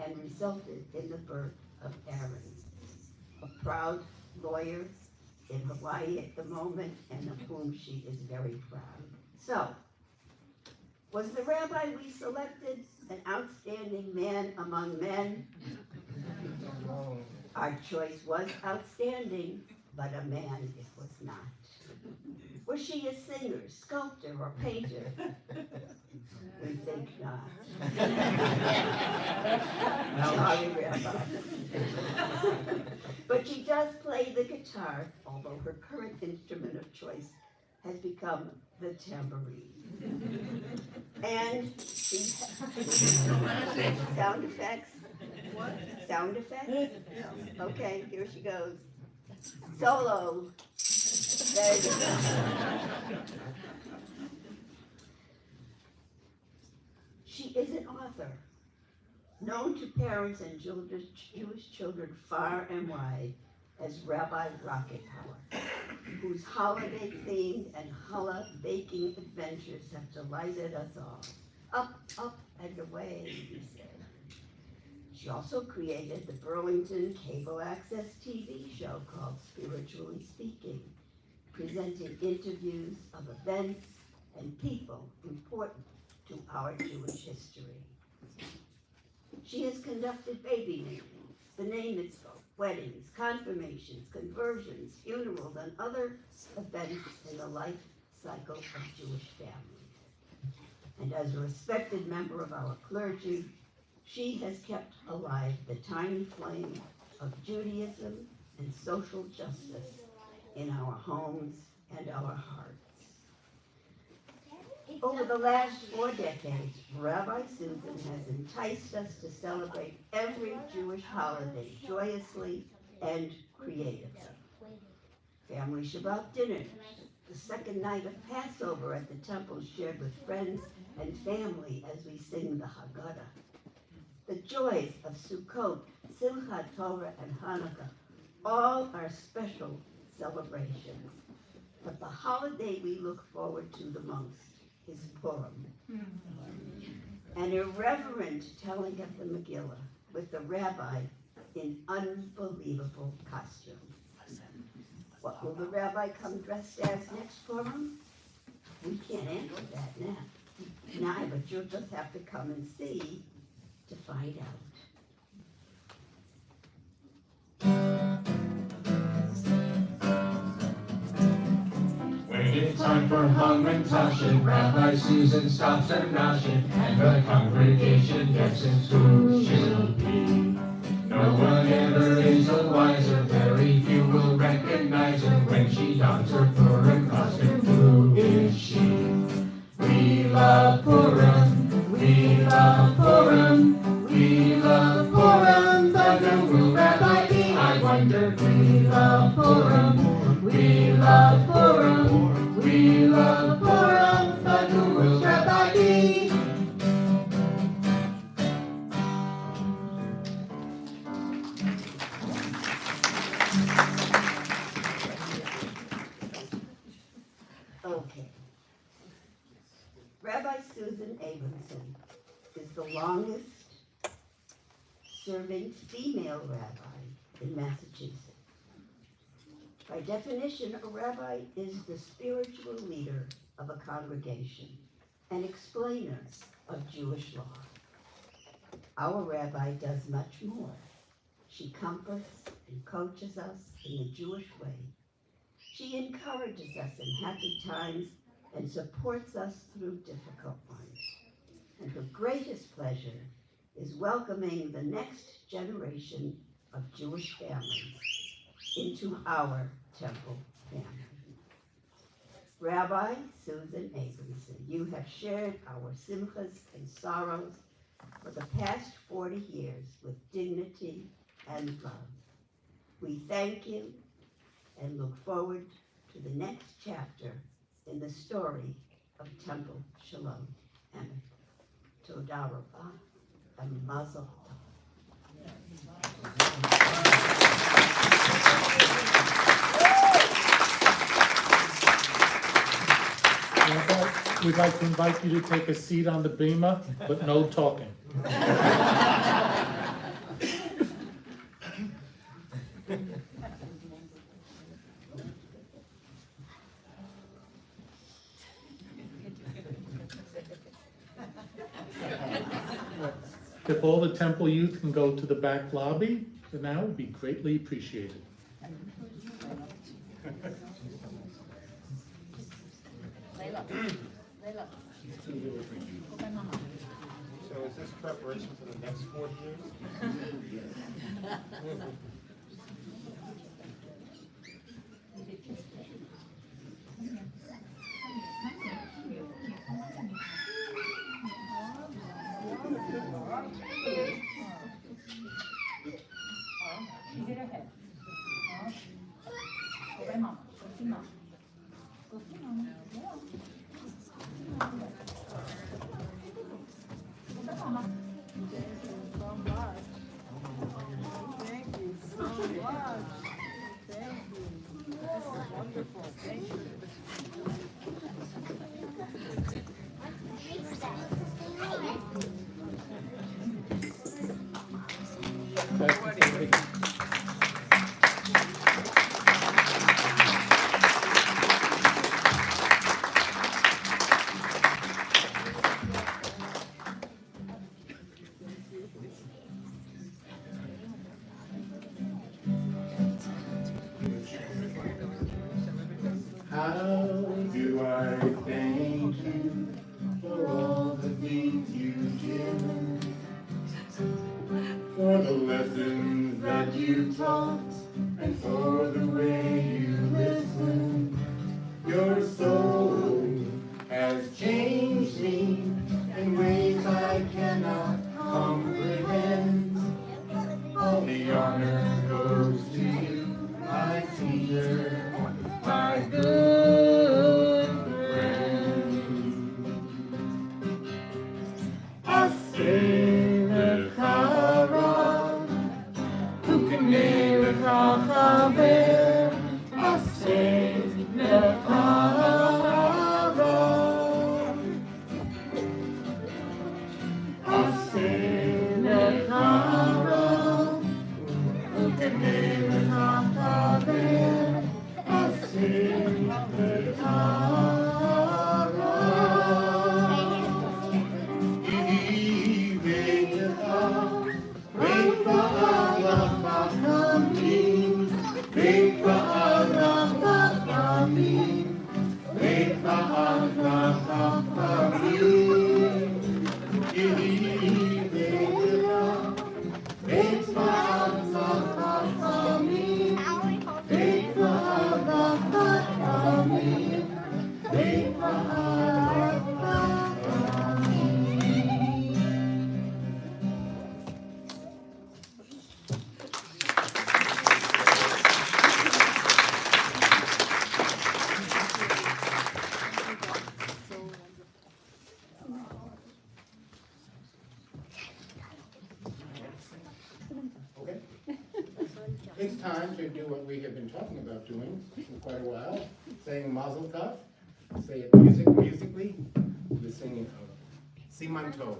N: and resulted in the birth of Aaron, a proud lawyer in Hawaii at the moment, and of whom she is very proud. So, was the rabbi we selected an outstanding man among men? Our choice was outstanding, but a man it was not. Was she a singer, sculptor, or painter? We think not. Sorry, Rabbi. But she does play the guitar, although her current instrument of choice has become the tambourine. And she sound effects? What? Sound effects? No. Okay, here she goes. Solo. There you go. She is an author, known to parents and Jewish children far and wide as Rabbi Rocket Power, whose holiday-themed and challah baking adventures have delighted us all. Up, up, and away, he said. She also created the Burlington cable access TV show called Spiritually Speaking, presenting interviews of events and people important to our Jewish history. She has conducted baby namings, b'nai mitzvot, weddings, confirmations, conversions, funerals, and other events in the life cycle of Jewish families. And as a respected member of our clergy, she has kept alive the tiny flame of Judaism and social justice in our homes and our hearts. Over the last 4 decades, Rabbi Susan has enticed us to celebrate every Jewish holiday joyously and creatively. Family Shabbat dinners, the second night of Passover at the temple shared with friends and family as we sing the Haggadah. The joys of Sukkot, Simchat Torah, and Hanukkah, all are special celebrations. But the holiday we look forward to the most is Purim. An irreverent telling of the Megillah with the rabbi in unbelievable costumes. What will the rabbi come dressed as next Purim? We can't answer that now. Nah, but you'll just have to come and see to find out.
D: When it's time for hum and tashin, Rabbi Susan stops her noshin, and the congregation guesses who she'll be. No one ever is the wiser, very few will recognize her when she dons her Purim costume. Who is she? We love Purim, we love Purim, we love Purim, but who will Rabbi be? I wonder. We love Purim, we love Purim, we love Purim, but who will Rabbi be?
N: Okay. Rabbi Susan Abramson is the longest serving female rabbi in Massachusetts. By definition, a rabbi is the spiritual leader of a congregation, an explainer of Jewish law. Our rabbi does much more. She comforts and coaches us in the Jewish way. She encourages us in happy times and supports us through difficult ones. And her greatest pleasure is welcoming the next generation of Jewish families into our temple family. Rabbi Susan Abramson, you have shared our simchas and sorrows for the past 40 years with dignity and love. We thank you and look forward to the next chapter in the story of Temple Shalom Emeth. Toda Rabah and Mazel
B: Rabbi, we'd like to invite you to take a seat on the bima, but no talking. If all the temple youth can go to the back lobby, then that would be greatly appreciated.
K: So is this preparation for the next 40 years?
D: you talked and for the way you listened. Your soul has changed me in ways I cannot comprehend. All the honor goes to you, my teacher, my good friend. Aseh lekara, who can never chaver. Aseh lekara, aseh lekara, who can never chaver. Aseh lekara.
C: Okay. It's time to do what we have been talking about doing for quite a while, saying Mazel Tov. Say it musically, the singing of Siman Tov.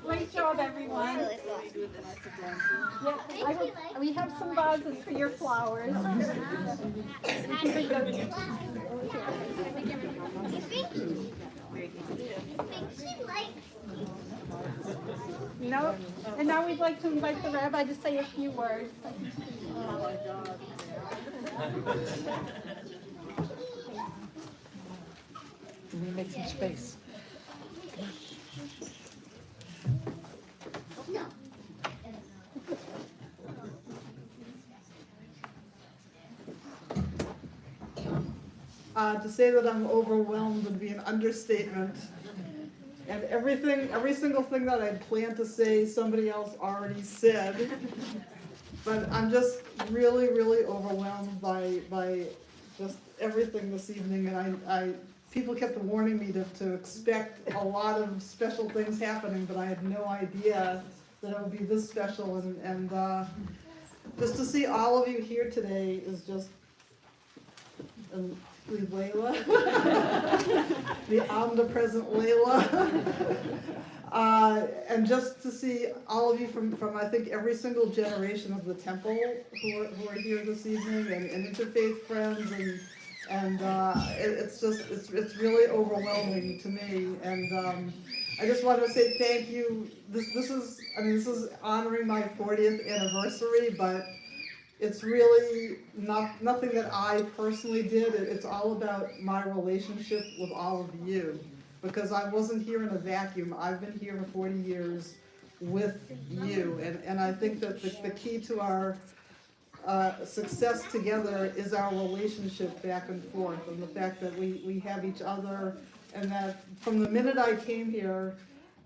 E: Great job, everyone. We have some vases for your flowers. No, and now we'd like to invite the rabbi to say a few words.
F: Can we make some space? To say that I'm overwhelmed would be an understatement. And every single thing that I'd planned to say, somebody else already said. But I'm just really, really overwhelmed by just everything this evening. And people kept warning me to expect a lot of special things happening, but I had no idea that it would be this special. And just to see all of you here today is just, Layla, the omnipresent Layla, and just to see all of you from I think every single generation of the temple who are here this evening, and interfaith friends, and it's really overwhelming to me, and I just want to say thank you. This is honoring my 40th anniversary, but it's really nothing that I personally did. It's all about my relationship with all of you, because I wasn't here in a vacuum. I've been here for 40 years with you, and I think that the key to our success together is our relationship back and forth, and the fact that we have each other, and that from the minute I came here,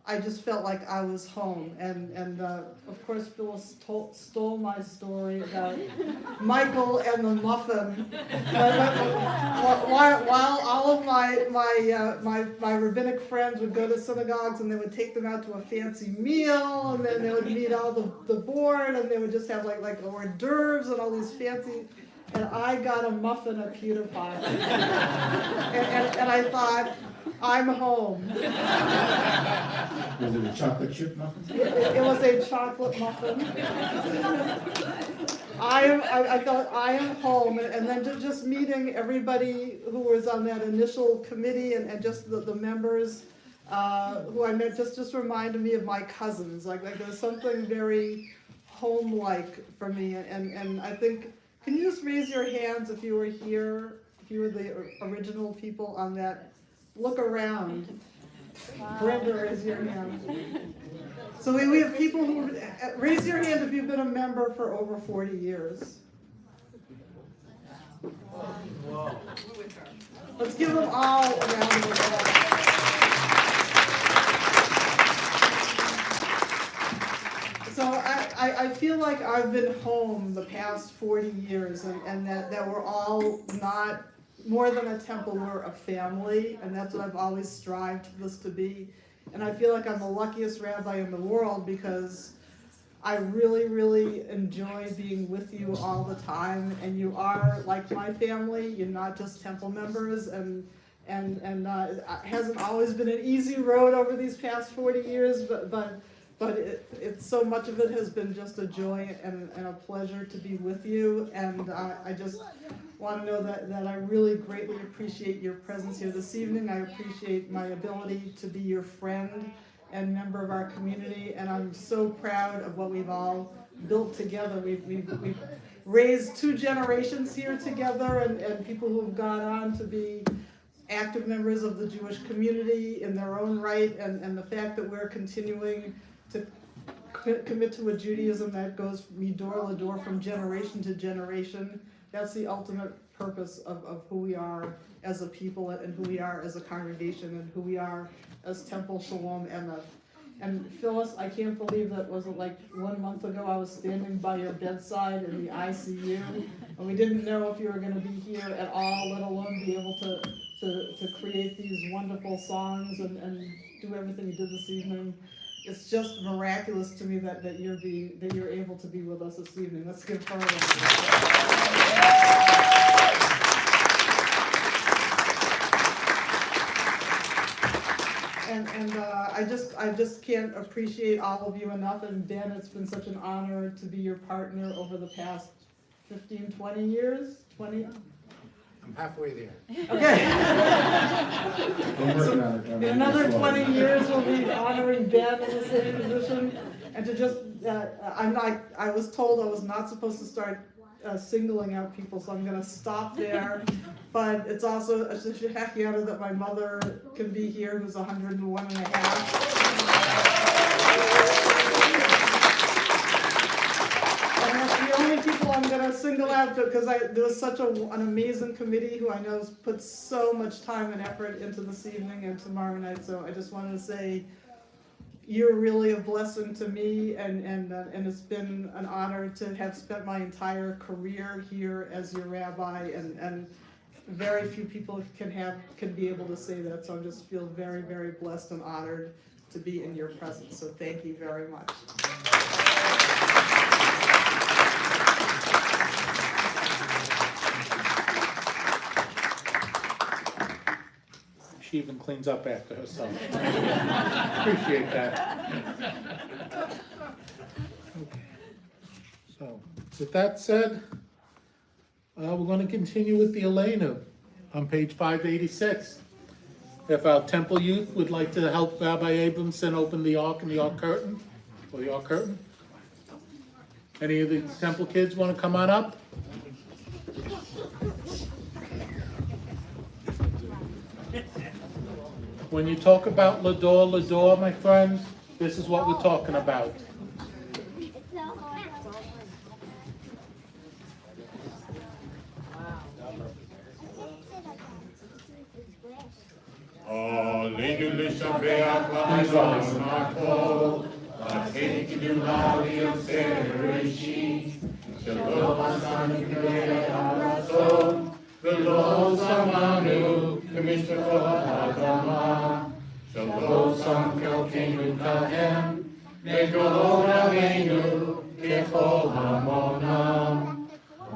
F: I just felt like I was home. And of course, Phyllis stole my story about Michael and the muffin. While all of my rabbinic friends would go to synagogues and they would take them out to a fancy meal, and then they would meet all the board, and they would just have like hors d'oeuvres and all these fancy. And I got a muffin at Pewter Pie. and I thought, I'm home.
C: Was it a chocolate chip muffin?
F: It was a chocolate muffin. I thought, I am home. And then just meeting everybody who was on that initial committee, and just the members who I met just reminded me of my cousins. Like there was something very home-like for me. And I think, can you just raise your hands if you were here, if you were the original people on that? Look around. Wow. Brenda, raise your hand. So we have people who, raise your hand if you've been a member for over 40 years. Wow. Let's give them all a round of applause. So I feel like I've been home the past 40 years, and that we're all not more than a temple, we're a family, and that's what I've always strived for this to be. And I feel like I'm the luckiest rabbi in the world, because I really, really enjoy being with you all the time, and you are like my family. You're not just temple members, and it hasn't always been an easy road over these past 40 years, but it's so much of it has been just a joy and a pleasure to be with you, and I just want to know that I really greatly appreciate your presence here this evening. I appreciate my ability to be your friend and member of our community, and I'm so proud of what we've all built together. We've raised 2 generations here together, and people who have gone on to be active members of the Jewish community in their own right, and the fact that we're continuing to commit to a Judaism that goes midor lador, from generation to generation. That's the ultimate purpose of who we are as a people, and who we are as a congregation, and who we are as Temple Shalom Emeth. And Phyllis, I can't believe that wasn't like 1 month ago I was standing by your bedside in the ICU, and we didn't know if you were going to be here at all, let alone be able to create these wonderful songs and do everything you did this evening. It's just miraculous to me that you're able to be with us this evening. Let's give her a And I just can't appreciate all of you enough. And Ben, it's been such an honor to be your partner over the past 15, 20 years. 20.
C: I'm halfway there.
F: Okay.
C: I'm working on it.
F: In another 20 years, we'll be honoring Ben in the same position. And to just, I was told I was not supposed to start singling out people, so I'm going to stop there. But it's also a shehechiyana that my mother can be here, who's 101 and a half. And that's the only people I'm going to single out, because there was such an amazing committee who I know has put so much time and effort into this evening and tomorrow night. So I just wanted to say, you're really a blessing to me, and it's been an honor to have spent my entire career here as your rabbi, and very few people can be able to say that. So I just feel very, very blessed and honored to be in your presence. So thank you very much.
B: She even cleans up after herself. Appreciate that. Okay. So, with that said, we're going to continue with the Elenu on page 586. If our temple youth would like to help Rabbi Abramson open the Ark and the Ark curtain, or the Ark curtain. Any of the temple kids want to come on up? When you talk about lador, my friends, this is what we're talking about.
D: לשבח לאדון הכל, לתת קדמה ליוצר ראשית, שלא עשנו כדי הרצון, ולא שמענו כמשפחות האדמה, שלא שם חלקנו כהם, נגור עלינו ככל המונם.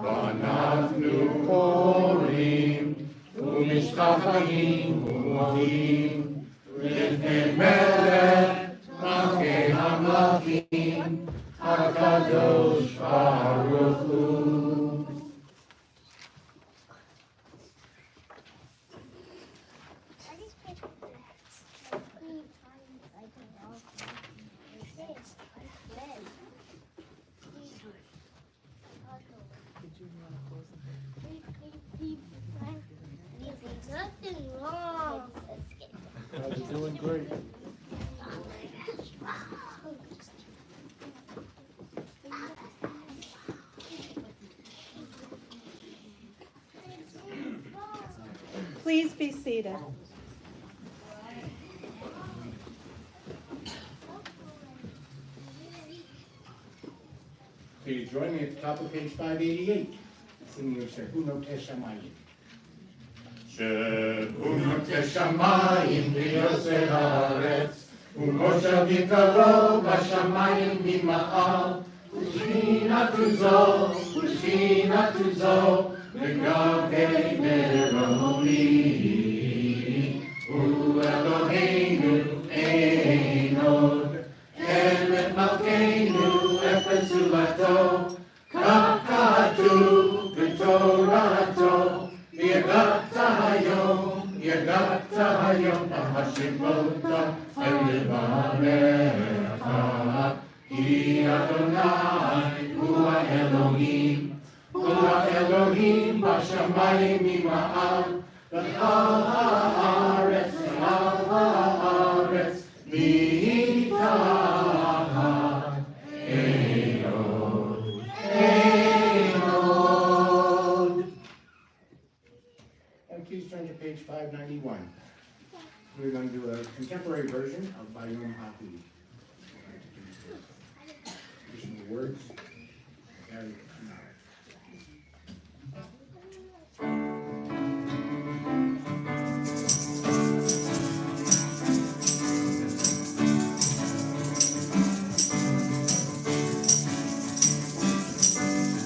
D: ואנחנו קוראים ומשתחווים ומודים לפני מלך מלכי המלכים הקדוש ברוך הוא.
A: Nothing wrong.
B: You're doing great.
E: Please be seated.
C: Please join me at the top of page 588, singing Shehunot Eshamayim.
D: שהונות השמיים ויוצר הארץ, ומושבים קרוב בשמיים ממעל, ושכינתו זו לגבי מרומי. הוא אלוהינו אין עוד, אמת מלכנו אפס זולתו, כך כתוב בתורתו. יגעת היום בהשיבות אל לבבך, כי אדוני הוא האלוהים בשמיים ממעל, ועל הארץ מתחת אין עוד.
C: Please turn to page 591. We're going to do a contemporary version of Bayom Haku. Additional words. Very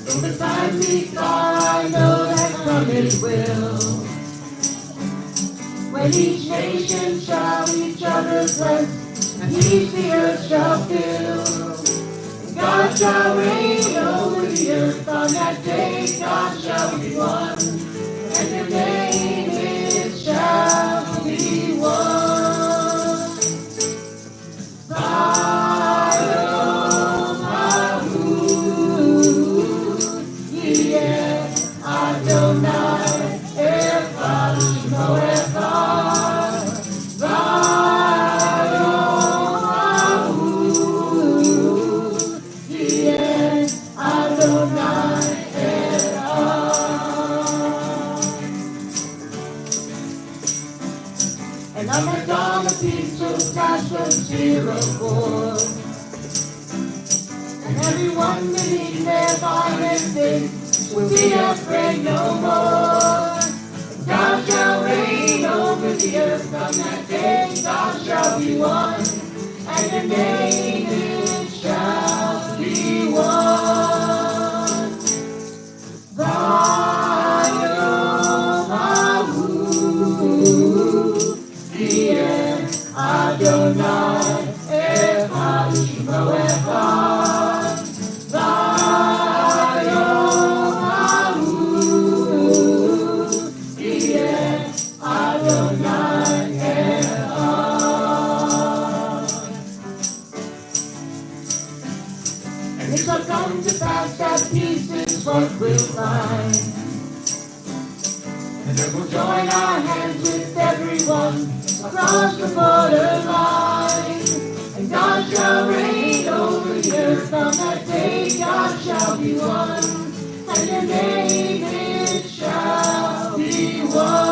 L: Though the time be far, I know that come it will. When each nation shall each other bless, and each the earth shall fill. God shall reign over the earth on that day, God shall be one, and your name it shall be one. Bayom Hahu, yeah, Adonai, Echad Shmo Echad. Bayom Hahu, yeah, Adonai, Echad. And on that dawn of peace will flash from Jericho, and everyone beneath their vines will be afraid no more. God shall reign over the earth on that day, God shall be one, and your name it shall be one. Bayom Hahu, yeah, Adonai, Echad Shmo Echad. Bayom Hahu, yeah, Adonai, Echad. And it shall come to pass that peace is what we'll find, and then we'll join our hands with everyone across the borderline. And God shall reign over the earth on that day, God shall be one, and your name it shall be one.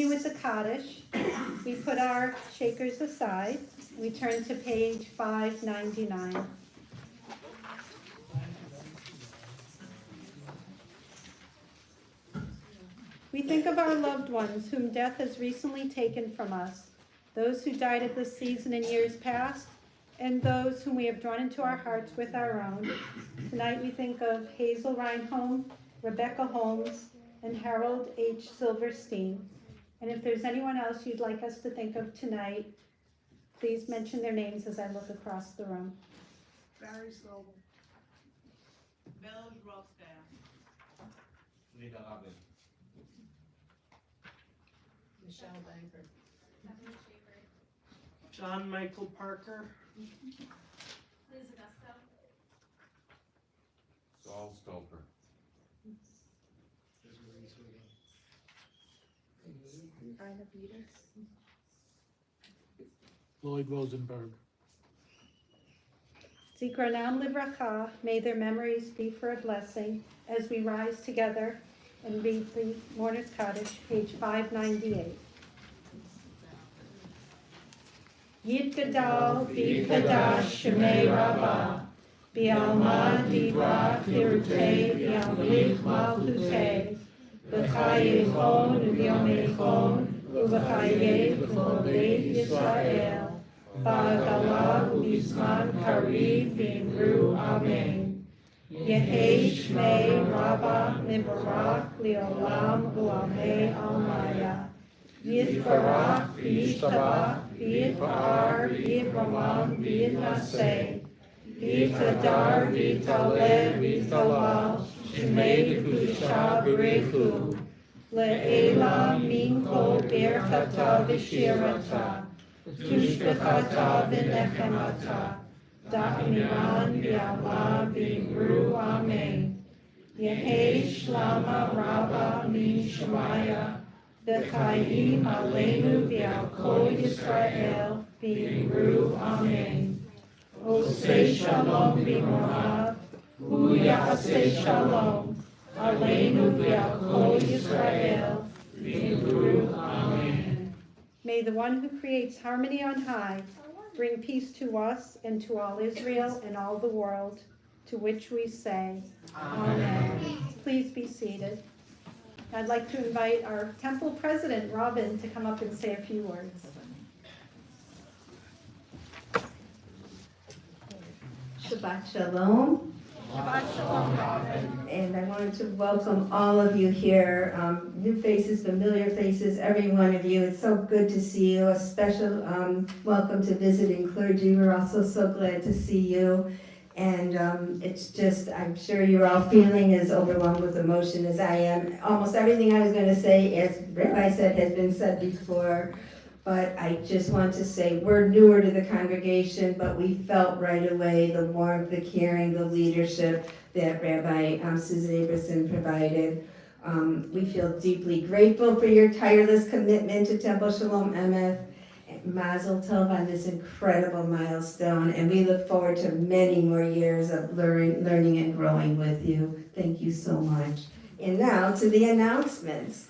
E: continue with the Kaddish. We put our shakers aside. We turn to page 599. We think of our loved ones whom death has recently taken from us, those who died at this season in years past, and those whom we have drawn into our hearts with our own. Tonight we think of Hazel Reinholm, Rebecca Holmes, and Harold H. Silverstein. And if there's anyone else you'd like us to think of tonight, please mention their names as I look across the room.
F: Barry Sloan.
J: Belge Rothschild.
D: Frida Rabin.
J: Michelle Banker.
F: John Michael Parker.
A: Liz Augusto.
D: Saul Stolper.
I: Ina Peter.
B: Lloyd Rosenberg.
E: Zikronam livracha, may their memories be for a blessing as we rise together and read the Mourner's Kaddish, page 598. Yid Gadal, V'Kadash, Shemei Rabbah, B'Alma Divra, Pirutei, B'Amlich Malchutei, B'Chaye Chon, V'Yomei Chon, U'B'Chaye B'Chol Beit Yisrael, Ba'Gala U'Bizman Kariv V'Imru Amen. Yehei Shmei Rabbah Mivarach Li'olam U'Amei Almaya. Yitbarach V'Yishtabach V'Yitpa'ar V'Yitramam V'Yitnaseh V'Yitadar V'Yitaleh V'Yitalal Shemei Kedusha B'Rechu Le'ela Min Kol Berchata V'Shirata Tushbechata V'Nechemata Da'imiran V'Alma V'Imru Amen. Yehei Shlama Rabbah Min Shemaya V'Chaim Aleinu V'Al Kol Yisrael V'Imru Amen. Osei Shalom B'Moav Hu Ya'aseh Shalom Aleinu V'Al Kol Yisrael V'Imru Amen. May the one who creates harmony on high bring peace to us and to all Israel and all the world, to which we say, Amen. Please be seated. I'd like to invite our temple president, Robin, to come up and say a few words.
I: Shabbat Shalom.
E: Shabbat Shalom, Robin.
I: And I wanted to welcome all of you here, new faces, familiar faces, every one of you. It's so good to see you. A special welcome to visiting clergy. We're also so glad to see you. And it's just, I'm sure you're all feeling as overwhelmed with emotion as I am. Almost everything I was going to say, as Rabbi said, has been said before. But I just want to say we're newer to the congregation, but we felt right away the warmth, the caring, the leadership that Rabbi Susan Abramson provided. We feel deeply grateful for your tireless commitment to Temple Shalom Emeth. Mazel Tov on this incredible milestone, and we look forward to many more years of learning and growing with you. Thank you so much. And now to the announcements.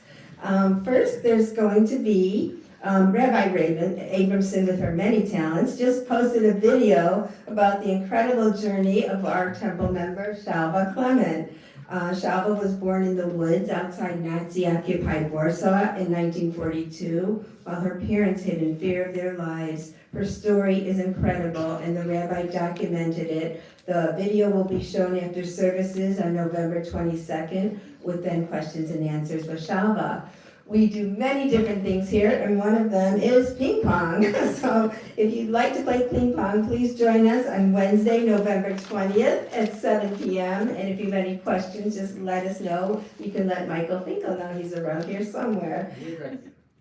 I: First, there's going to be Rabbi Abramson, with her many talents, just posted a video about the incredible journey of our temple member, Shalva Clement. Shalva was born in the woods outside Nazi-occupied Warsaw in 1942, while her parents hid in fear of their lives. Her story is incredible, and the rabbi documented it. The video will be shown after services on November 22nd, with then questions and answers with Shalva. We do many different things here, and one of them is ping pong. So if you'd like to play ping pong, please join us on Wednesday, November 20th at 7 p.m. And if you have any questions, just let us know. You can let Michael Finkel know, he's around here somewhere.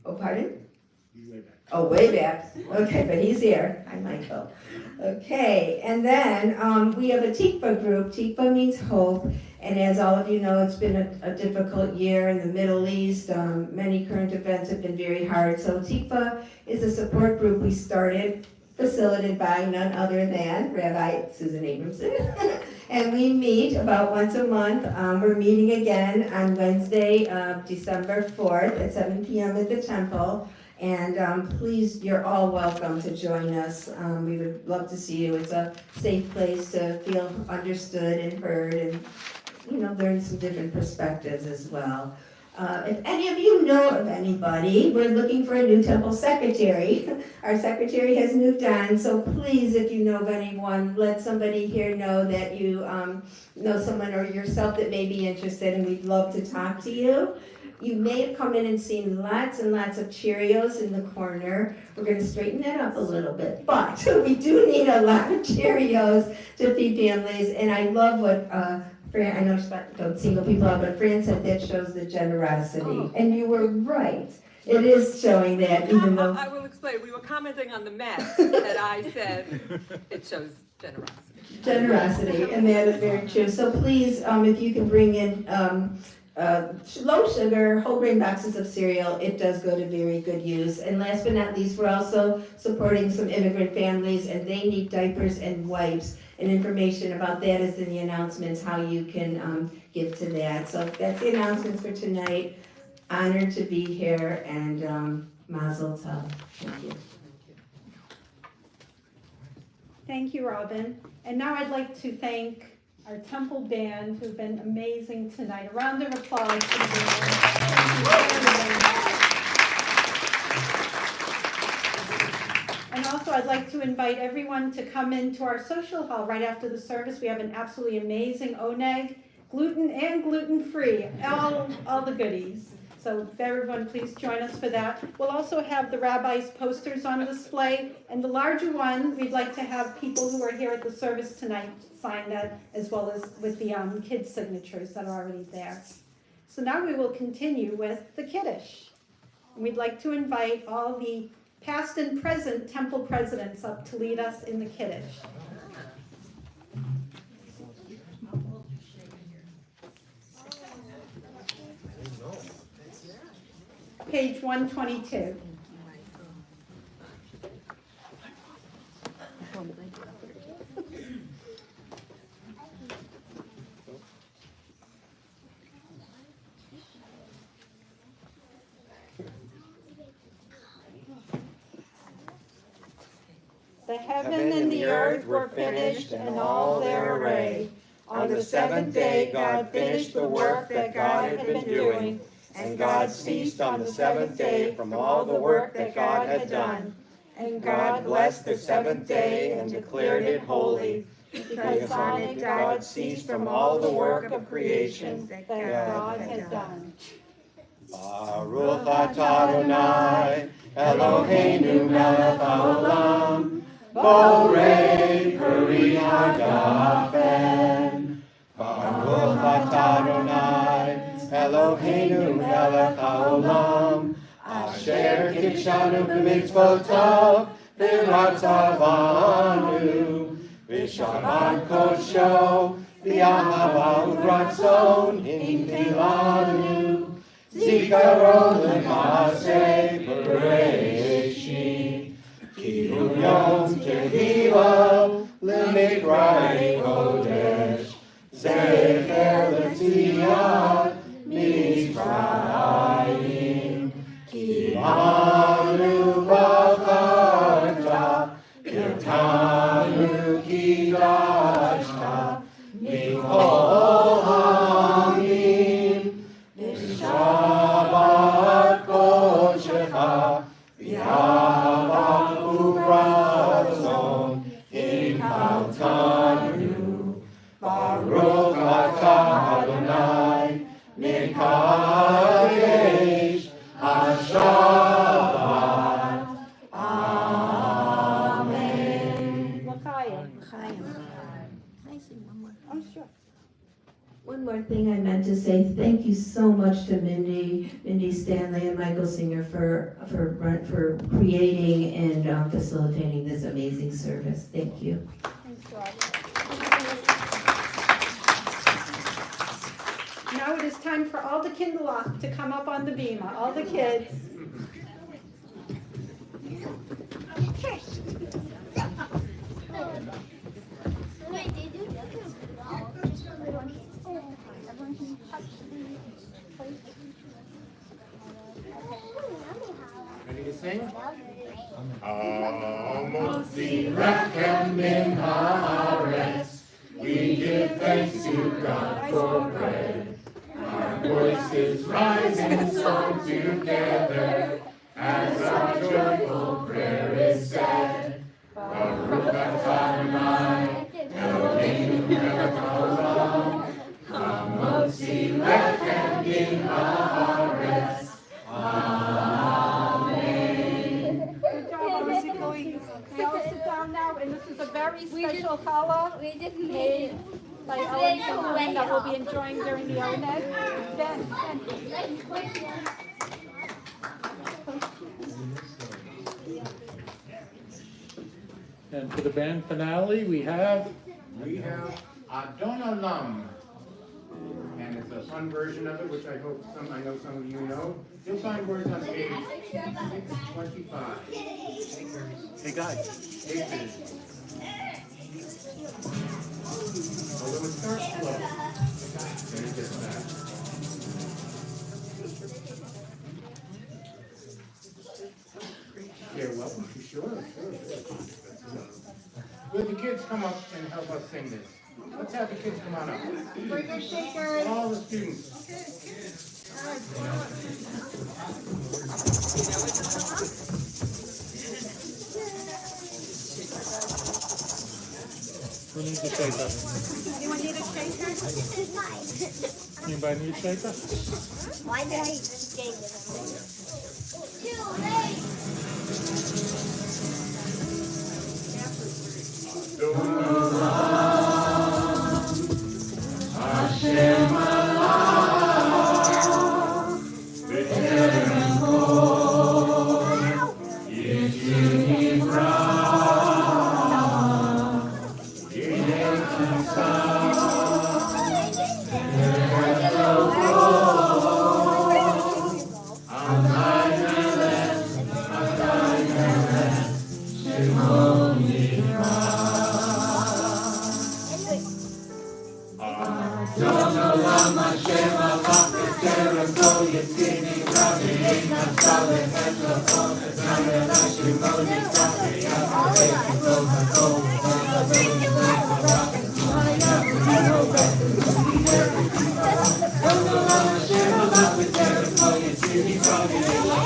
I: Oh, pardon?
C: He's way back.
I: Oh, way back. Okay, but he's here. Hi, Michael. Okay, and then we have a Tikva group. Tikva means hope. And as all of you know, it's been a difficult year in the Middle East. Many current events have been very hard. So Tikva is a support group we started, facilitated by none other than Rabbi Susan Abramson. And we meet about once a month. We're meeting again on Wednesday, December 4th at 7 p.m. at the temple. And please, you're all welcome to join us. We would love to see you. It's a safe place to feel understood and heard and, learn some different perspectives as well. If any of you know of anybody, we're looking for a new temple secretary. Our secretary has moved on, so please, if you know of anyone, let somebody here know that you know someone or yourself that may be interested, and we'd love to talk to you. You may have come in and seen lots and lots of Cheerios in the corner. We're going to straighten that up a little bit, but we do need a lot of Cheerios to feed families, and I love what Fran, I know don't single people out, but Fran said that shows the generosity, and you were right. It is showing that, even though...
O: I will explain. We were commenting on the mess, and I said it shows generosity.
I: Generosity, and that is very true. So please, if you can bring in low sugar, whole grain boxes of cereal, it does go to very good use. And last but not least, we're also supporting some immigrant families, and they need diapers and wipes. And information about that is in the announcements, how you can give to that. So that's the announcements for tonight. Honored to be here, and mazel tov. Thank you.
E: Thank you, Robin. And now I'd like to thank our temple band, who've been amazing tonight. A round of applause for the band. And also, I'd like to invite everyone to come into our social hall right after the service. We have an absolutely amazing oneg, gluten and gluten-free, all the goodies. So everyone, please join us for that. We'll also have the rabbi's posters on display, and the larger one, we'd like to have people who are here at the service tonight sign that, as well as with the kids' signatures that are already there. So now we will continue with the Kiddush. And we'd like to invite all the past and present temple presidents up to lead us in the Kiddush. Page 122. The heaven and the earth were finished, and all their array. On the seventh day God finished the work that God had been doing, and God ceased on the seventh day from all the work that God had done. And God blessed the seventh day and declared it holy, because on it God ceased from all the work of creation that God had done.
M: Baruch atah Adonai, Eloheinu melech haolam, borei peri hagafen. Baruch atah Adonai, Eloheinu melech haolam, asher kidshanu b'mitzvotav v'ratzavanu, v'shaman kosho v'ahava u'ratzon hintilanu, zikaron l'maaseh bereishit, ki hu yom tehillah l'mikrai kodesh, zecher l'tziyah Mitzrayim, ki anu v'charta, kirtanu kidashta, mikol ha'amim, v'shabbat kodshecha, v'yahava u'ratzon, inkaltanu, Baruch atah Adonai, Mikadesh HaShabbat. Amen.
E: L'chaim.
I: Can I say one more?
E: Oh, sure.
I: One more thing I meant to say, thank you so much to Mindy Stanley and Michael Singer for creating and facilitating this amazing service. Thank you.
E: Thanks, Rob. Now it is time for all the Kinderlach to come up on the bima, all the kids.
A: Wait, they do?
C: to sing?
L: Motzi Rechem min haaretz, we give thanks to God for bread. Our voices rise in song together, as our joyful prayer is said. Baruch atah Adonai, Eloheinu melech haolam, hamotzi lechem min haaretz. Amen.
E: Good job, Moshe. We all sit down now, and this is a very special challah made by Ellen Shalom that we'll be enjoying during the Oneg. Ben.
B: And for the band finale, we have
C: Adon Olam. And it's a fun version of it, which I know some of you know. You'll find words on page 625.
B: Hey guys.
C: Although it starts slow, then it gets back. You're welcome. Sure. Will the kids come up and help us sing this? Let's have the kids come on up.
E: Bring your shakers.
C: All the students.
B: Who needs a shaker?
E: Anyone need a shaker?
B: Anybody need a shaker?
L: Why did I skate Hashem Allah, B'terem kol, Yitzim Yivrach, Yidei Titzah, Adai Melech, Shemon Adon Olam Hashem Alach B'terem kol Yitzini Rabbi Eicham Saleh Etlachon Etzayel Shemon Yitzach Yacharei Kol HaKol Adon Olam Hashem Alach B'terem kol Yitzini Rabbi Eicham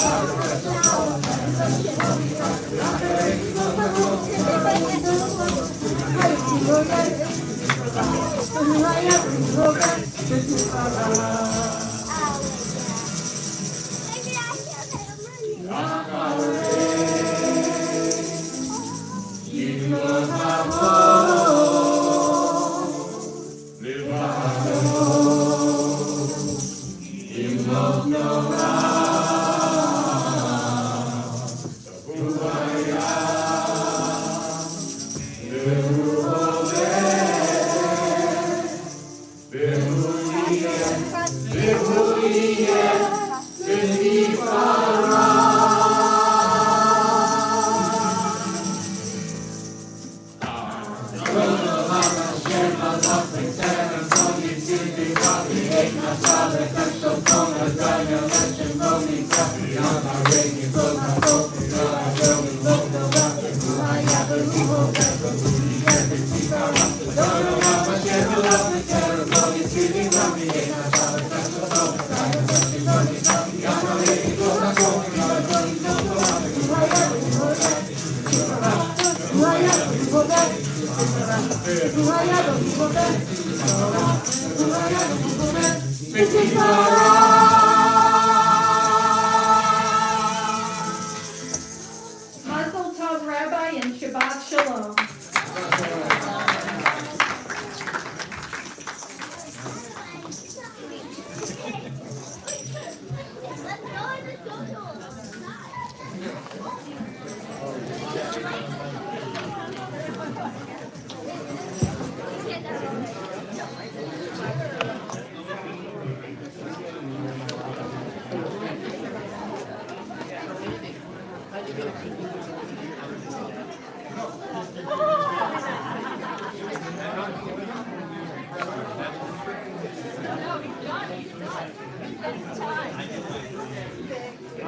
E: Mazel tov, Rabbi, and Shabbat Shalom.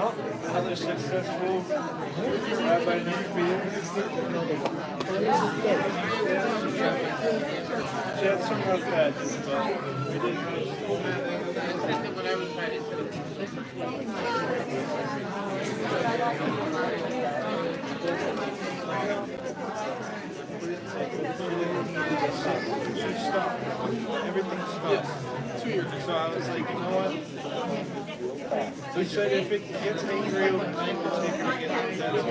K: Oh.
P: Another successful rabbi night for you? She had some rough patches, but we didn't Everything stopped. 2 years. So I was like, you know what? He said if it gets angry overnight, it's not going to get angry. That's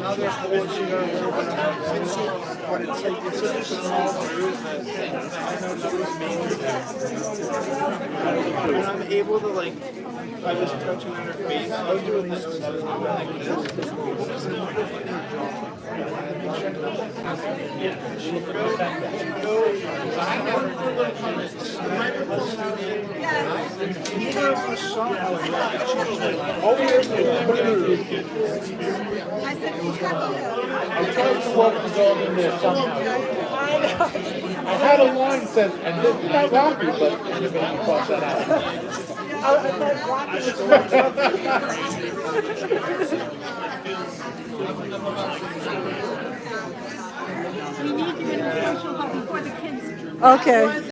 P: now they're watching her but it's like, it's such a small bruise that I know nobody's major there. When I'm able to, like, I was touching on her face, I was doing this, I was going like this.
B: I tried to work the dog in there somehow. I had a line that said, and this is not Rocky, but anybody crossed that out.
F: I thought Rocky was
E: Okay.